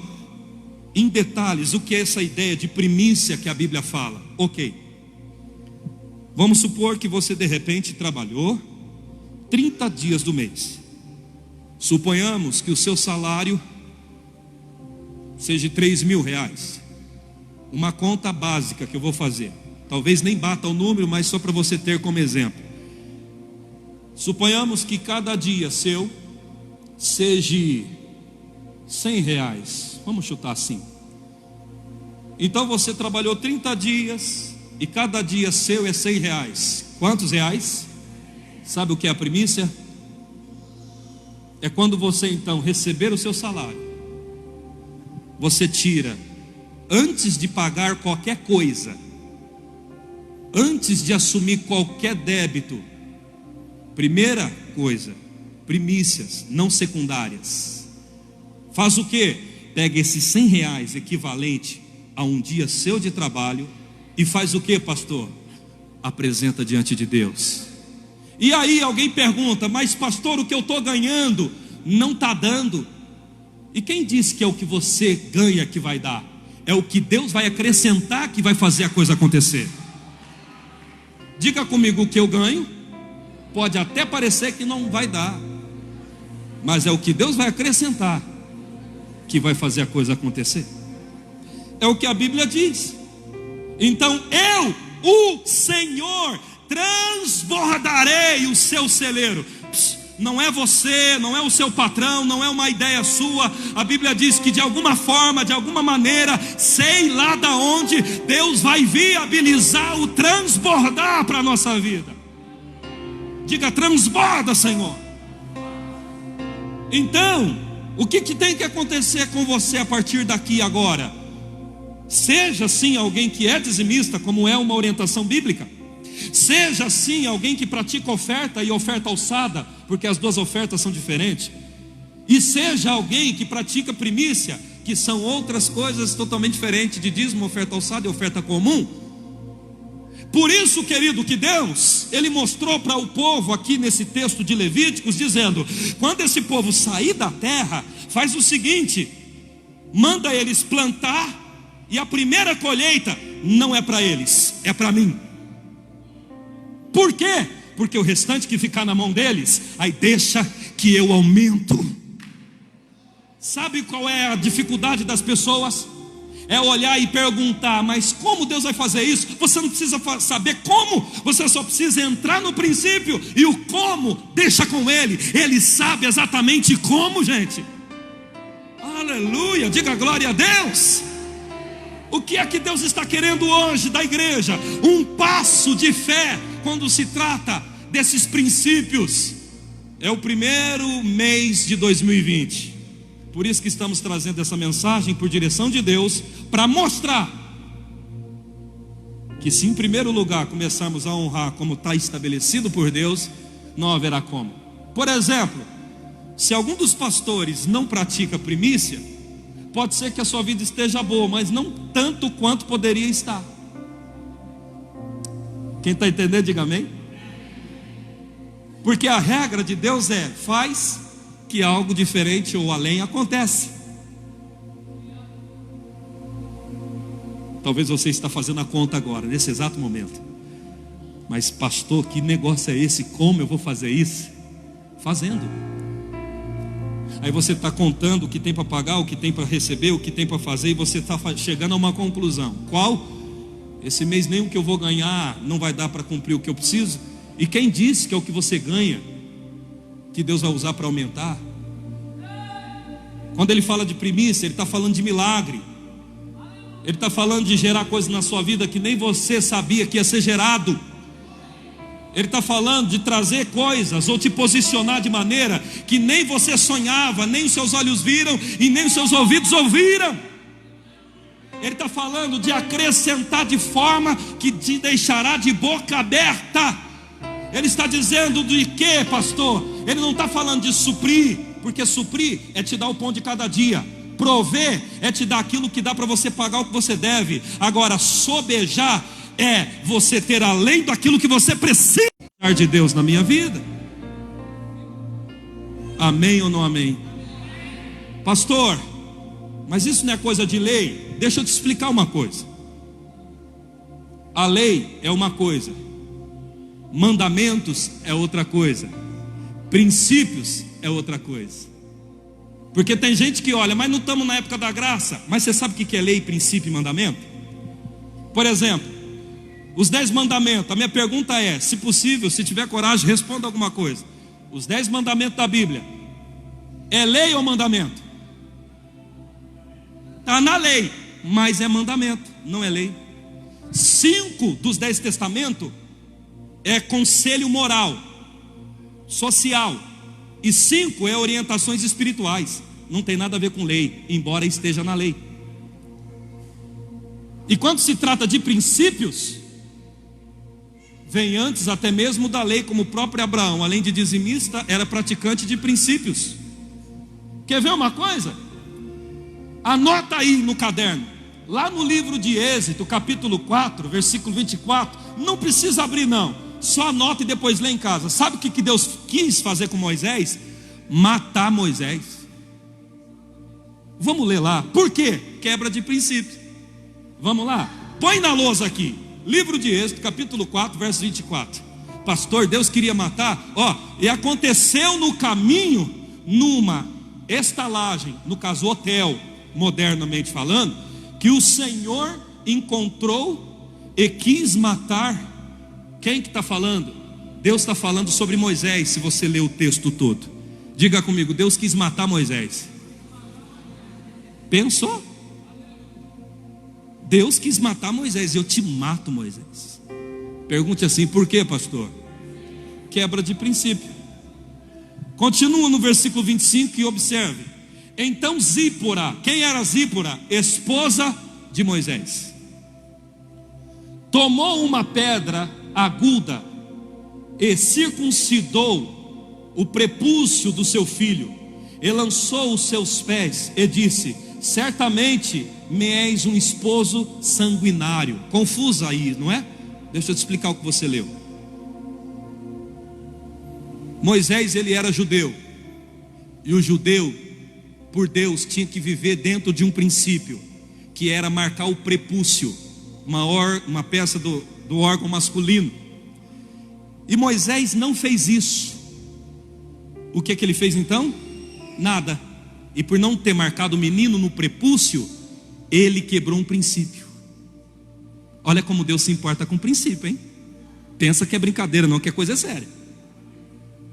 em detalhes, o que é essa ideia de primícia que a Bíblia fala. Ok, vamos supor que você de repente trabalhou 30 dias do mês. Suponhamos que o seu salário seja R$3.000. Uma conta básica que eu vou fazer, talvez nem bata o número, mas só para você ter como exemplo. Suponhamos que cada dia seu seja R$100. Vamos chutar assim. Então você trabalhou 30 dias e cada dia seu é R$100. Quantos reais? Sabe o que é a primícia? É quando você então receber o seu salário, você tira, antes de pagar qualquer coisa, antes de assumir qualquer débito, primeira coisa, primícias, não secundárias. Faz o quê? Pega esses R$100 equivalente a um dia seu de trabalho e faz o quê, pastor? Apresenta diante de Deus. E aí alguém pergunta, mas pastor, o que eu estou ganhando não está dando. E quem disse que é o que você ganha que vai dar? É o que Deus vai acrescentar que vai fazer a coisa acontecer. Diga comigo, o que eu ganho Pode até parecer que não vai dar, mas é o que Deus vai acrescentar que vai fazer a coisa acontecer. É o que a Bíblia diz. Então eu, o Senhor, transbordarei o seu celeiro. Não é você, não é o seu patrão, não é uma ideia sua. A Bíblia diz que de alguma forma, de alguma maneira, sei lá da onde, Deus vai viabilizar o transbordar para a nossa vida. Diga: transborda, Senhor. Então, o que tem que acontecer com você a partir daqui agora? Seja sim alguém que é dizimista, como é uma orientação bíblica. Seja sim alguém que pratica oferta e oferta alçada, porque as duas ofertas são diferentes. E seja alguém que pratica primícia, que são outras coisas totalmente diferentes de dízimo, oferta alçada e oferta comum. Por isso, querido, que Deus, Ele mostrou para o povo aqui nesse texto de Levíticos, dizendo: quando esse povo sair da terra, faz o seguinte, manda eles plantar, e a primeira colheita não é para eles, é para mim. Por quê? Porque o restante que ficar na mão deles, aí deixa que eu aumento. Sabe qual é a dificuldade das pessoas? É olhar e perguntar: mas como Deus vai fazer isso? Você não precisa saber como, você só precisa entrar no princípio, e o como deixa com Ele. Ele sabe exatamente como, gente. Aleluia, diga glória a Deus. O que é que Deus está querendo hoje da igreja? Um passo de fé quando se trata desses princípios. É o primeiro mês de 2020. Por isso que estamos trazendo essa mensagem por direção de Deus, para mostrar que se em primeiro lugar começarmos a honrar como está estabelecido por Deus, não haverá como. Por exemplo, se algum dos pastores não pratica primícia, pode ser que a sua vida esteja boa, mas não tanto quanto poderia estar. Quem está entendendo, diga amém. Porque a regra de Deus é: faz que algo diferente ou além acontece. Talvez você está fazendo a conta agora, nesse exato momento. Mas pastor, que negócio é esse? Como eu vou fazer isso? Fazendo. Aí você está contando o que tem para pagar, o que tem para receber, o que tem para fazer, e você está chegando a uma conclusão. Qual? Esse mês nem o que eu vou ganhar não vai dar para cumprir o que eu preciso. E quem disse que é o que você ganha que Deus vai usar para aumentar? Quando Ele fala de primícia, Ele está falando de milagre. Ele está falando de gerar coisas na sua vida que nem você sabia que ia ser gerado. Ele está falando de trazer coisas ou te posicionar de maneira que nem você sonhava, nem os seus olhos viram e nem os seus ouvidos ouviram. Ele está falando de acrescentar de forma que te deixará de boca aberta. Ele está dizendo de quê, pastor? Ele não está falando de suprir, porque suprir é te dar o pão de cada dia. Prover é te dar aquilo que dá para você pagar o que você deve. Agora, sobejar é você ter além daquilo que você precisa de Deus na minha vida. Amém ou não amém? Pastor, mas isso não é coisa de lei? Deixa eu te explicar uma coisa. A lei é uma coisa, mandamentos é outra coisa, princípios é outra coisa. Porque tem gente que olha, mas não estamos na época da graça. Mas você sabe o que é lei, princípio e mandamento? Por exemplo, os 10 mandamentos. A minha pergunta é, se possível, se tiver coragem, responda alguma coisa. Os 10 mandamentos da Bíblia, é lei ou mandamento? Está na lei, mas é mandamento, não é lei. 5 dos 10 testamentos é conselho moral, social. E 5 é orientações espirituais. Não tem nada a ver com lei, embora esteja na lei. E quando se trata de princípios, vem antes até mesmo da lei, como o próprio Abraão, além de dizimista, era praticante de princípios. Quer ver uma coisa? Anota aí no caderno, lá no livro de Êxodo, capítulo 4, versículo 24. Não precisa abrir não, só anota e depois lê em casa. Sabe o que Deus quis fazer com Moisés? Matar Moisés. Vamos ler lá. Por quê? Quebra de princípios. Vamos lá, põe na lousa aqui, livro de Êxodo, capítulo 4, verso 24. Pastor, Deus queria matar. E aconteceu no caminho, numa estalagem, no caso hotel, modernamente falando, que o Senhor encontrou e quis matar. Quem que está falando? Deus está falando sobre Moisés, se você ler o texto todo. Diga comigo, Deus quis matar Moisés. Pensou? Deus quis matar Moisés. Eu te mato, Moisés. Pergunte assim, por quê, pastor? Quebra de princípio. Continua no versículo 25 e observe. Então Zípora, quem era Zípora? Esposa de Moisés. Tomou uma pedra aguda e circuncidou o prepúcio do seu filho, e lançou os seus pés e disse: certamente me és um esposo sanguinário. Confusa aí, não é? Deixa eu te explicar o que você leu. Moisés, ele era judeu, e o judeu, por Deus, tinha que viver dentro de um princípio, que era marcar o prepúcio, uma peça do órgão masculino. E Moisés não fez isso. O que ele fez então? Nada. E por não ter marcado o menino no prepúcio, ele quebrou um princípio. Olha como Deus se importa com o princípio, hein? Pensa que é brincadeira, não, que é coisa séria.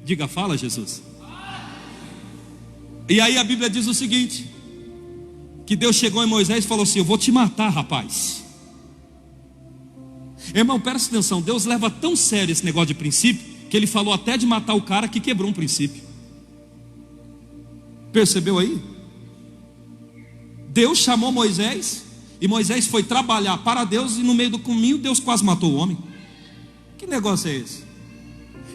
Diga, fala, Jesus. E aí a Bíblia diz o seguinte: que Deus chegou em Moisés e falou assim: eu vou te matar, rapaz. Irmão, presta atenção, Deus leva tão sério esse negócio de princípio, que ele falou até de matar o cara que quebrou um princípio. Percebeu aí? Deus chamou Moisés, e Moisés foi trabalhar para Deus, e no meio do caminho Deus quase matou o homem. Que negócio é esse?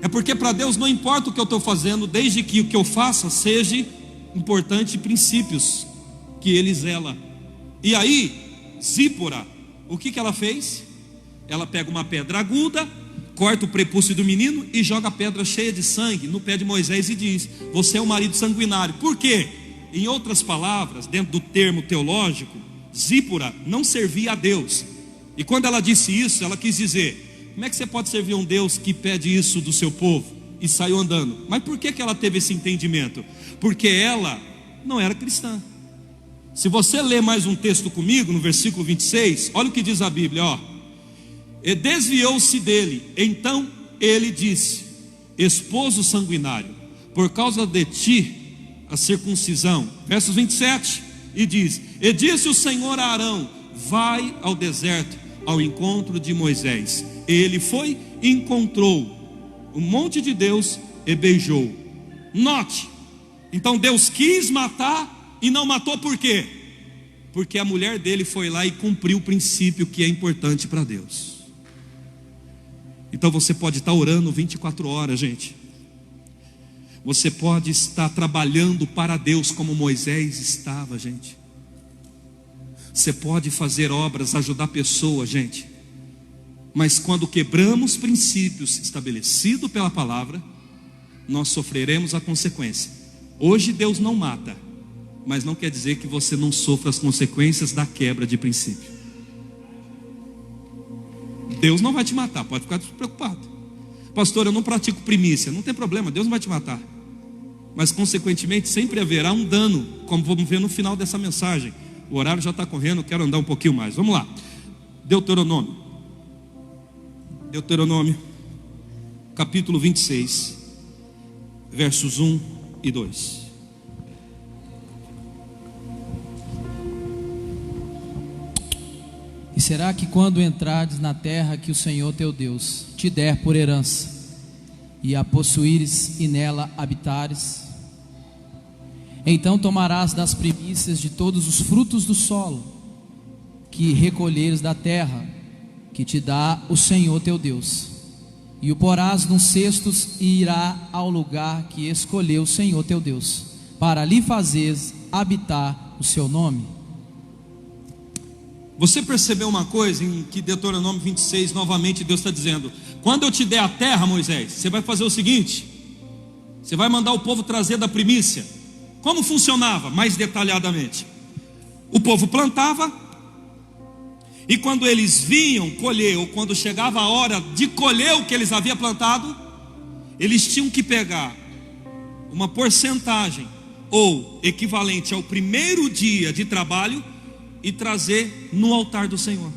É porque para Deus não importa o que eu estou fazendo, desde que o que eu faça seja importante, princípios que ele zela. E aí, Zípora, o que ela fez? Ela pega uma pedra aguda, corta o prepúcio do menino e joga a pedra cheia de sangue no pé de Moisés e diz: você é um marido sanguinário. Por quê? Em outras palavras, dentro do termo teológico, Zípora não servia a Deus. E quando ela disse isso, ela quis dizer: como é que você pode servir a um Deus que pede isso do seu povo? E saiu andando. Mas por que ela teve esse entendimento? Porque ela não era cristã. Se você ler mais um texto comigo, no versículo 26, olha o que diz a Bíblia, E desviou-se dele. Então ele disse: esposo sanguinário, por causa de ti a circuncisão. Versos 27, e diz: e disse o Senhor a Arão: vai ao deserto ao encontro de Moisés. Ele foi e encontrou o monte de Deus e beijou. Note, então Deus quis matar e não matou. Por quê? Porque a mulher dele foi lá e cumpriu o princípio que é importante para Deus. Então você pode estar orando 24 horas, gente. Você pode estar trabalhando para Deus como Moisés estava, gente. Você pode fazer obras, ajudar pessoas, gente. Mas quando quebramos princípios estabelecidos pela palavra, nós sofreremos a consequência. Hoje Deus não mata, mas não quer dizer que você não sofra as consequências da quebra de princípio. Deus não vai te matar, pode ficar despreocupado. Pastor, eu não pratico primícia. Não tem problema, Deus não vai te matar. Mas consequentemente sempre haverá um dano, como vamos ver no final dessa mensagem. O horário já está correndo, quero andar um pouquinho mais. Vamos lá. Deuteronômio capítulo 26, versos 1 e 2. E será que quando entrares na terra que o Senhor teu Deus te der por herança, e a possuíres e nela habitares, então tomarás das primícias de todos os frutos do solo, que recolheres da terra, que te dá o Senhor teu Deus, e o porás nos cestos, e irá ao lugar que escolheu o Senhor teu Deus, para lhe fazeres habitar o seu nome. Você percebeu uma coisa em que Deuteronômio 26, novamente Deus está dizendo: quando eu te der a terra, Moisés, você vai fazer o seguinte: você vai mandar o povo trazer da primícia. Como funcionava? Mais detalhadamente, o povo plantava, E quando eles vinham colher, ou quando chegava a hora de colher o que eles haviam plantado, eles tinham que pegar uma porcentagem, ou equivalente ao primeiro dia de trabalho, e trazer no altar do Senhor.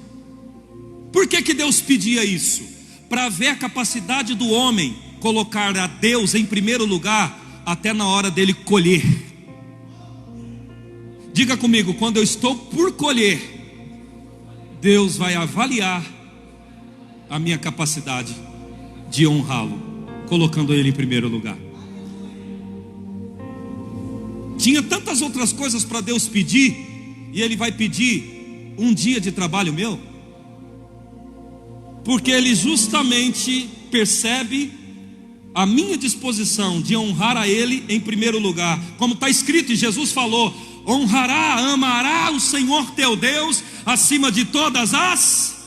Por que Deus pedia isso? Para ver a capacidade do homem colocar a Deus em primeiro lugar, até na hora dele colher. Diga comigo, quando eu estou por colher, Deus vai avaliar a minha capacidade de honrá-lo, colocando ele em primeiro lugar. Tinha tantas outras coisas para Deus pedir, e ele vai pedir um dia de trabalho meu, porque ele justamente percebe a minha disposição de honrar a ele em primeiro lugar. Como está escrito, e Jesus falou: honrará, amará o Senhor teu Deus acima de todas as...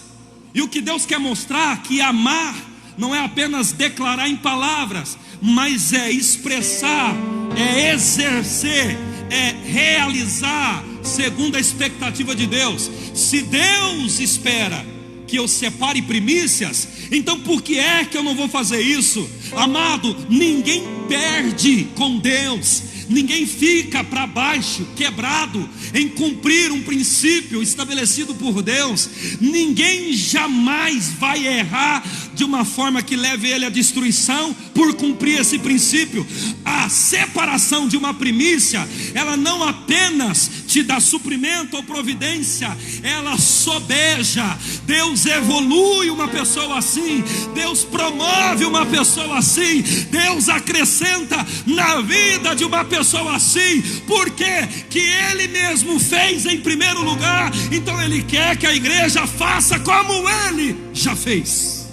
E o que Deus quer mostrar, que amar não é apenas declarar em palavras, mas é expressar, é exercer, é realizar segundo a expectativa de Deus. Se Deus espera que eu separe primícias, então por que é que eu não vou fazer isso? Amado, ninguém perde com Deus, ninguém fica para baixo, quebrado em cumprir um princípio estabelecido por Deus. Ninguém jamais vai errar de uma forma que leve ele à destruição por cumprir esse princípio. A separação de uma primícia, ela não apenas te dá suprimento ou providência, ela sobeja. Deus evolui uma pessoa assim, Deus promove uma pessoa assim, Deus acrescenta na vida de uma pessoa assim. Por quê? Que Ele mesmo fez em primeiro lugar, então Ele quer que a igreja faça como Ele já fez,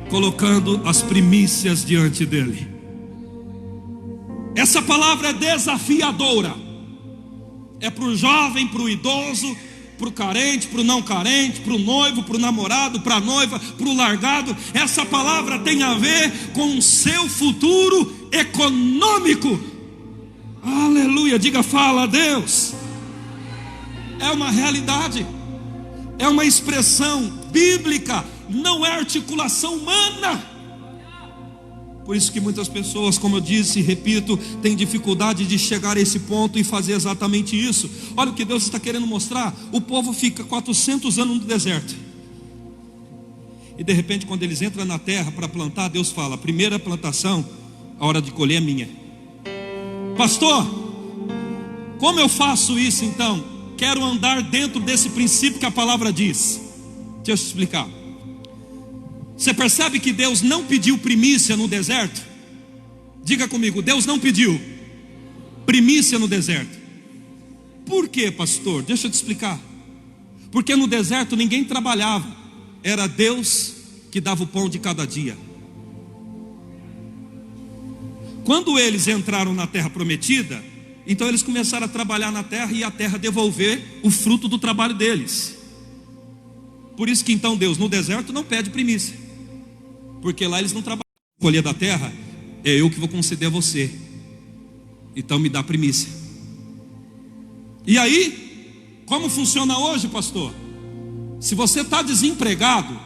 colocando as primícias diante dEle. Essa palavra é desafiadora, é para o jovem, para o idoso, para o carente, para o não carente, para o noivo, para o namorado, para a noiva, para o largado. Essa palavra tem a ver com o seu futuro econômico. Aleluia, diga fala a Deus. É uma realidade, é uma expressão bíblica, não é articulação humana. Por isso que muitas pessoas, como eu disse e repito, têm dificuldade de chegar a esse ponto e fazer exatamente isso. Olha o que Deus está querendo mostrar. O povo fica 400 anos no deserto, e de repente quando eles entram na terra para plantar, Deus fala: a primeira plantação, a hora de colher é minha. Pastor, como eu faço isso então? Quero andar dentro desse princípio que a palavra diz. Deixa eu te explicar. Você percebe que Deus não pediu primícia no deserto? Diga comigo, Deus não pediu primícia no deserto. Por quê, pastor? Deixa eu te explicar. Porque no deserto ninguém trabalhava, era Deus que dava o pão de cada dia. Quando eles entraram na terra prometida, então eles começaram a trabalhar na terra, e a terra devolver o fruto do trabalho deles. Por isso que então Deus no deserto não pede primícia, porque lá eles não trabalham. Colher da terra é eu que vou conceder a você, então me dá primícia. E aí, como funciona hoje, pastor? Se você está desempregado,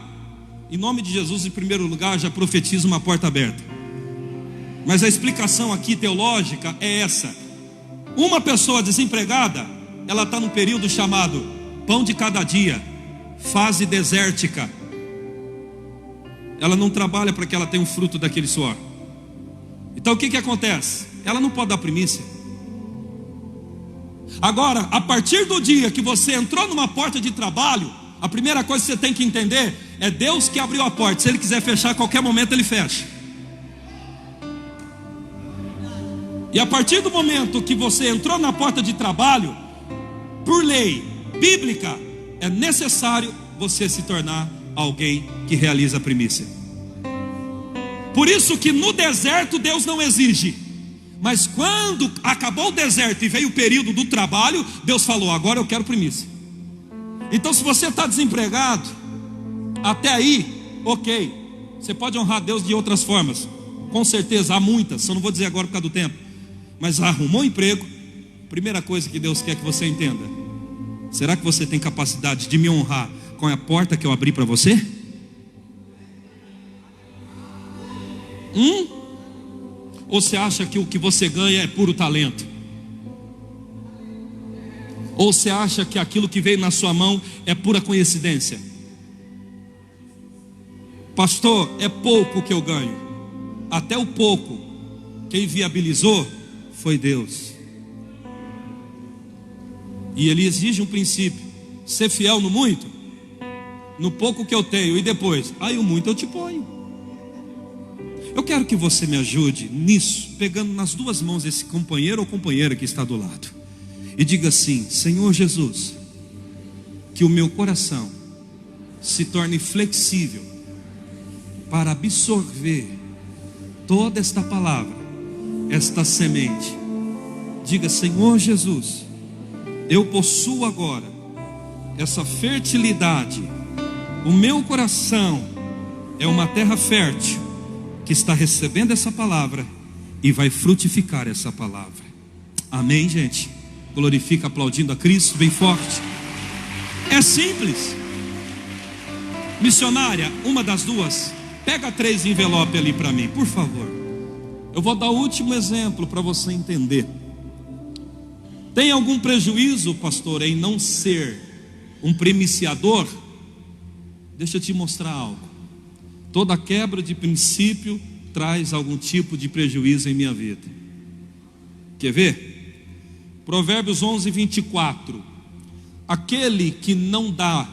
em nome de Jesus, em primeiro lugar, já profetizo uma porta aberta. Mas a explicação aqui teológica é essa: uma pessoa desempregada, ela está num período chamado pão de cada dia, fase desértica. Ela não trabalha para que ela tenha um fruto daquele suor. Então o que acontece? Ela não pode dar primícia. Agora, a partir do dia que você entrou numa porta de trabalho, a primeira coisa que você tem que entender é Deus que abriu a porta. Se Ele quiser fechar a qualquer momento, Ele fecha. E a partir do momento que você entrou na porta de trabalho, por lei bíblica, é necessário você se tornar alguém que realiza a primícia. Por isso que no deserto Deus não exige, mas quando acabou o deserto e veio o período do trabalho, Deus falou: agora eu quero primícia. Então se você está desempregado, até aí, ok, você pode honrar Deus de outras formas, com certeza há muitas, só não vou dizer agora por causa do tempo. Mas arrumou um emprego, primeira coisa que Deus quer que você entenda: será que você tem capacidade de me honrar com a porta que eu abri para você? Ou você acha que o que você ganha é puro talento? Ou você acha que aquilo que veio na sua mão é pura coincidência? Pastor, é pouco que eu ganho. Até o pouco, quem viabilizou foi Deus. E Ele exige um princípio: ser fiel no muito, no pouco que eu tenho. E depois, aí o muito eu te ponho. Eu quero que você me ajude nisso, pegando nas duas mãos esse companheiro ou companheira que está do lado, e diga assim: Senhor Jesus, que o meu coração se torne flexível para absorver toda esta palavra, esta semente. Diga: Senhor Jesus, eu possuo agora essa fertilidade. O meu coração é uma terra fértil que está recebendo essa palavra e vai frutificar essa palavra. Amém, gente? Glorifica aplaudindo a Cristo bem forte. É simples. Missionária, uma das duas, pega 3 envelopes ali para mim, por favor. Eu vou dar o último exemplo para você entender. Tem algum prejuízo, pastor, em não ser um primiciador? Deixa eu te mostrar algo. Toda quebra de princípio traz algum tipo de prejuízo em minha vida. Quer ver? Provérbios 11:24. Aquele que não dá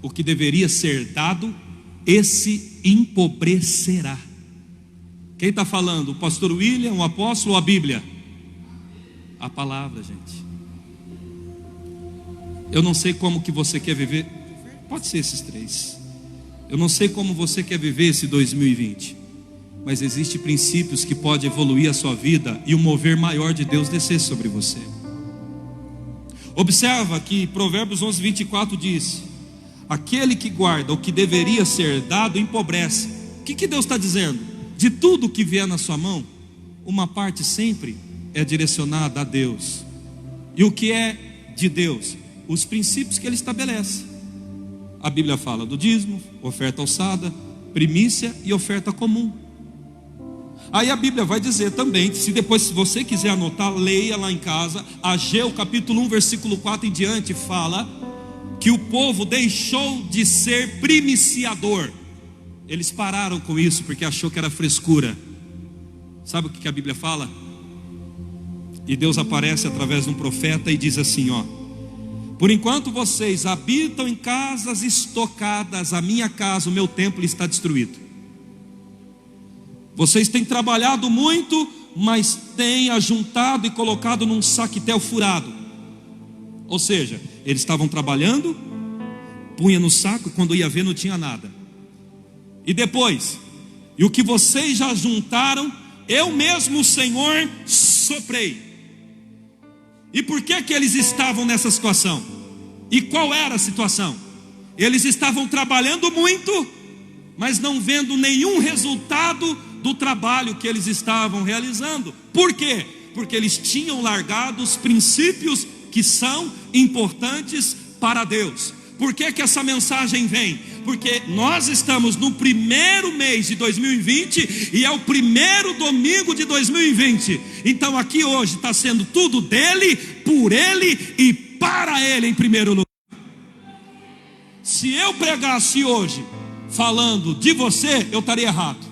o que deveria ser dado, esse empobrecerá. Quem está falando? O pastor William, o apóstolo ou a Bíblia? A palavra, gente. Eu não sei como que você quer viver. Pode ser esses 3. Eu não sei como você quer viver esse 2020, mas existem princípios que podem evoluir a sua vida e o mover maior de Deus descer sobre você. Observa que Provérbios 11:24 diz: aquele que guarda o que deveria ser dado empobrece. O que Deus está dizendo? De tudo que vier na sua mão, uma parte sempre é direcionada a Deus. E o que é de Deus? Os princípios que Ele estabelece. A Bíblia fala do dízimo, oferta alçada, primícia e oferta comum. Aí a Bíblia vai dizer também, se você quiser anotar, leia lá em casa, Ageu capítulo 1 versículo 4 em diante, fala que o povo deixou de ser primiciador. Eles pararam com isso porque achou que era frescura. Sabe o que a Bíblia fala? E Deus aparece através de um profeta e diz assim, ó: por enquanto vocês habitam em casas estocadas, a minha casa, o meu templo está destruído. Vocês têm trabalhado muito, mas têm ajuntado e colocado num saquetel furado. Ou seja, eles estavam trabalhando, punha no saco e quando ia ver não tinha nada. E depois, e o que vocês já juntaram, eu mesmo, o Senhor, soprei. E por que eles estavam nessa situação? E qual era a situação? Eles estavam trabalhando muito, mas não vendo nenhum resultado do trabalho que eles estavam realizando. Por quê? Porque eles tinham largado os princípios que são importantes para Deus. Por que essa mensagem vem? Porque nós estamos no primeiro mês de 2020 e é o primeiro domingo de 2020. Então aqui hoje está sendo tudo dele, por ele e para ele em primeiro lugar. Se eu pregasse hoje falando de você, eu estaria errado.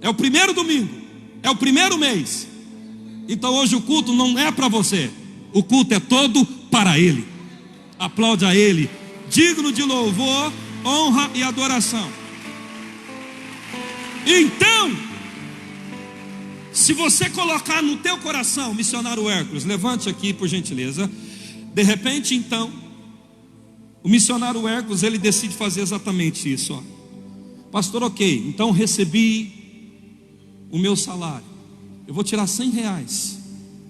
É o primeiro domingo, é o primeiro mês. Então hoje o culto não é para você, o culto é todo para ele. Aplaude a Ele, digno de louvor, honra e adoração. Então, se você colocar no teu coração, missionário Hércules, levante aqui por gentileza. De repente então, o missionário Hércules, ele decide fazer exatamente isso, ó. Pastor, ok, então recebi o meu salário, eu vou tirar R$100,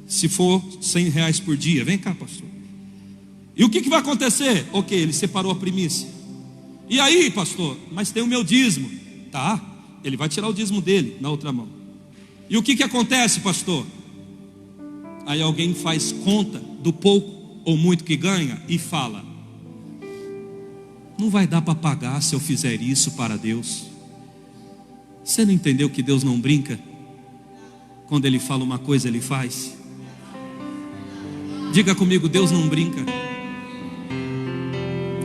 se for R$100 por dia. Vem cá, pastor. E o que vai acontecer? Ok, ele separou a primícia. E aí, pastor? Mas tem o meu dízimo. Tá, ele vai tirar o dízimo dele na outra mão. E o que acontece, pastor? Aí alguém faz conta do pouco ou muito que ganha e fala: Não vai dar para pagar se eu fizer isso para Deus. Você não entendeu que Deus não brinca? Quando Ele fala uma coisa, Ele faz. Diga comigo, Deus não brinca.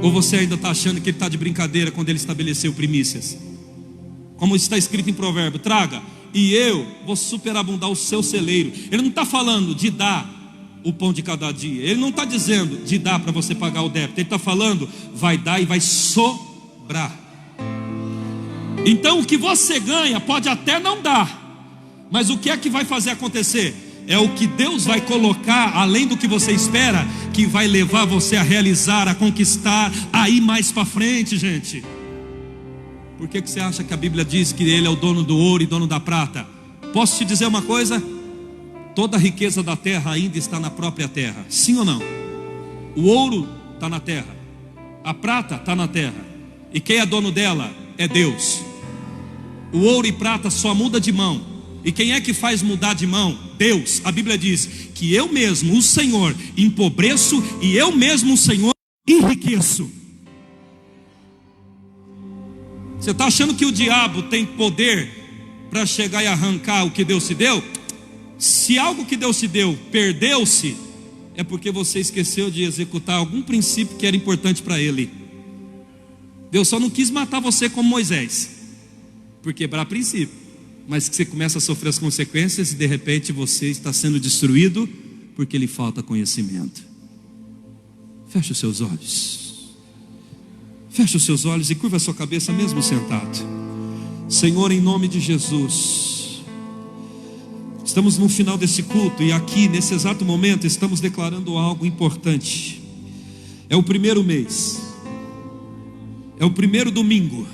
Ou você ainda está achando que Ele está de brincadeira quando Ele estabeleceu primícias? Como está escrito em provérbio, traga, e eu vou superabundar o seu celeiro. Ele não está falando de dar o pão de cada dia. Ele não está dizendo de dar para você pagar o débito. Ele está falando, vai dar e vai sobrar. Então o que você ganha pode até não dar, mas o que é que vai fazer acontecer? É o que Deus vai colocar além do que você espera, que vai levar você a realizar, a conquistar, a ir mais para frente, gente. Por que você acha que a Bíblia diz que Ele é o dono do ouro e dono da prata? Posso te dizer uma coisa? Toda a riqueza da terra ainda está na própria terra. Sim ou não? O ouro está na terra, a prata está na terra, e quem é dono dela é Deus. O ouro e prata só muda de mão. E quem é que faz mudar de mão? Deus. A Bíblia diz que eu mesmo, o Senhor, empobreço, e eu mesmo, o Senhor, enriqueço. Você está achando que o diabo tem poder para chegar e arrancar o que Deus te deu? Se algo que Deus te deu perdeu-se, é porque você esqueceu de executar algum princípio que era importante para Ele. Deus só não quis matar você como Moisés, por quebrar princípio, mas que você começa a sofrer as consequências e de repente você está sendo destruído porque lhe falta conhecimento. Feche os seus olhos. Feche os seus olhos e curva a sua cabeça mesmo sentado. Senhor, em nome de Jesus, estamos no final desse culto e aqui nesse exato momento estamos declarando algo importante. É o primeiro mês, é o primeiro domingo,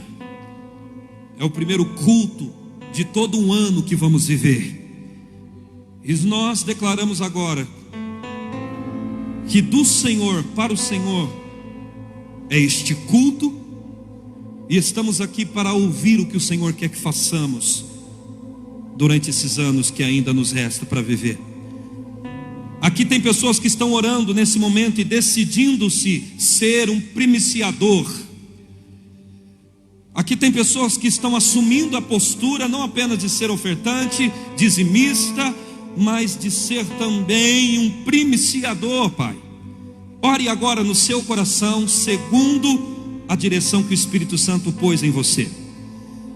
é o primeiro culto de todo um ano que vamos viver. E nós declaramos agora que do Senhor para o Senhor é este culto, e estamos aqui para ouvir o que o Senhor quer que façamos durante esses anos que ainda nos resta para viver. Aqui tem pessoas que estão orando nesse momento e decidindo-se ser um primiciador. Aqui tem pessoas que estão assumindo a postura não apenas de ser ofertante, dizimista, mas de ser também um primiciador, Pai. Ore agora no seu coração, segundo a direção que o Espírito Santo pôs em você.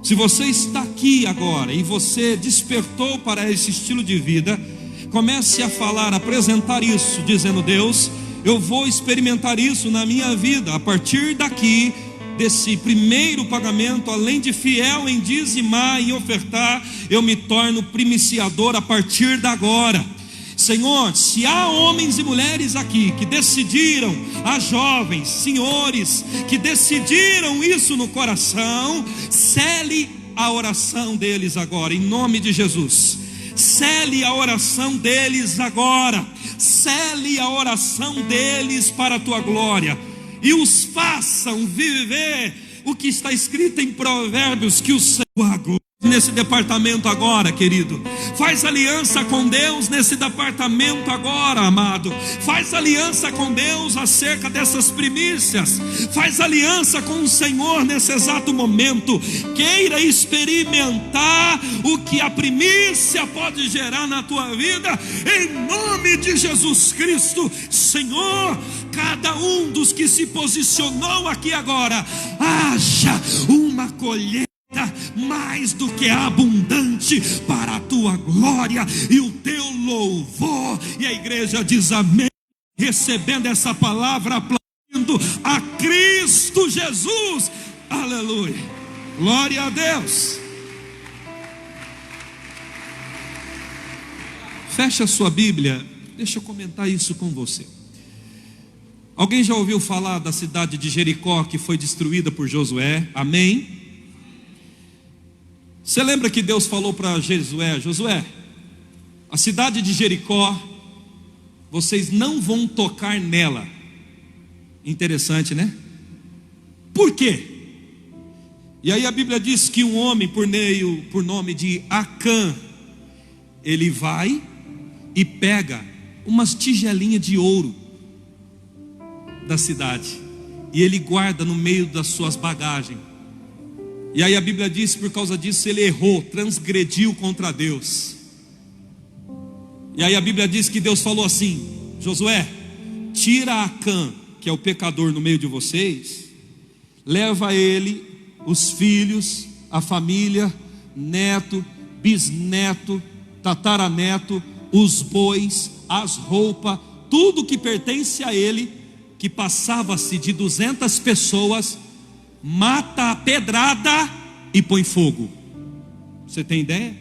Se você está aqui agora e você despertou para esse estilo de vida, comece a falar, a apresentar isso, dizendo: Deus, eu vou experimentar isso na minha vida. A partir daqui, desse primeiro pagamento, além de fiel em dizimar e ofertar, eu me torno primiciador a partir de agora. Senhor, se há homens e mulheres aqui que decidiram, há jovens, senhores, que decidiram isso no coração, cele a oração deles agora, em nome de Jesus. Cele a oração deles agora, cele a oração deles para a tua glória, e os façam viver o que está escrito em Provérbios, que o Senhor agora. Nesse departamento agora, querido, faz aliança com Deus nesse departamento agora, amado. Faz aliança com Deus acerca dessas primícias. Faz aliança com o Senhor nesse exato momento. Queira experimentar o que a primícia pode gerar na tua vida, em nome de Jesus Cristo. Senhor, cada um dos que se posicionou aqui agora, haja uma colheita mais do que abundante para a tua glória e o teu louvor. E a igreja diz amém, recebendo essa palavra, aplaudindo a Cristo Jesus. Aleluia, glória a Deus. Fecha a sua Bíblia, deixa eu comentar isso com você. Alguém já ouviu falar da cidade de Jericó que foi destruída por Josué? Amém? Você lembra que Deus falou para Josué: Josué, a cidade de Jericó, vocês não vão tocar nela. Interessante, né? Por quê? E aí a Bíblia diz que um homem por nome de Acã, ele vai e pega umas tigelinhas de ouro da cidade e ele guarda no meio das suas bagagens. E aí a Bíblia diz, por causa disso ele errou, transgrediu contra Deus. E aí a Bíblia diz que Deus falou assim: Josué, tira Acã, que é o pecador no meio de vocês, leva ele, os filhos, a família, neto, bisneto, tataraneto, os bois, as roupas, tudo que pertence a ele, que passava-se de 200 pessoas, mata a pedrada e põe fogo. Você tem ideia?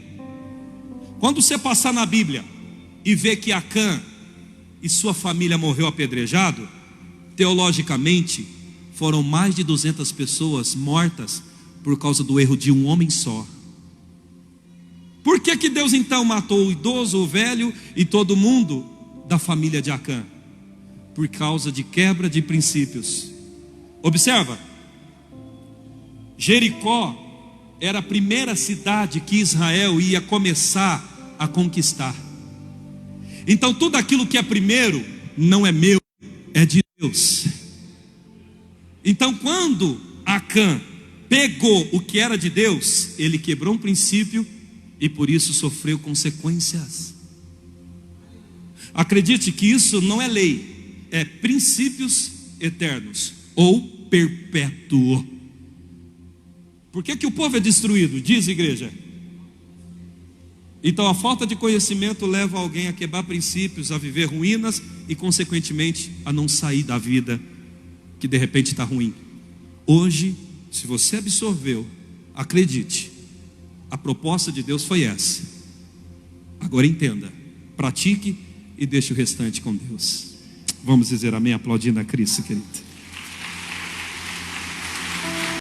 Quando você passar na Bíblia e ver que Acã e sua família morreu apedrejado, teologicamente foram mais de 200 pessoas mortas por causa do erro de um homem só. Por que que Deus então matou o idoso, o velho e todo mundo da família de Acã? Por causa de quebra de princípios. Observa, Jericó era a primeira cidade que Israel ia começar a conquistar. Então tudo aquilo que é primeiro não é meu, é de Deus. Então quando Acã pegou o que era de Deus, ele quebrou um princípio e por isso sofreu consequências. Acredite que isso não é lei, é princípios eternos ou perpétuo. Por que que o povo é destruído? Diz igreja. Então a falta de conhecimento leva alguém a quebrar princípios, a viver ruínas e consequentemente a não sair da vida que de repente está ruim. Hoje, se você absorveu, acredite, a proposta de Deus foi essa. Agora entenda, pratique e deixe o restante com Deus. Vamos dizer amém, aplaudindo a Cristo, querido.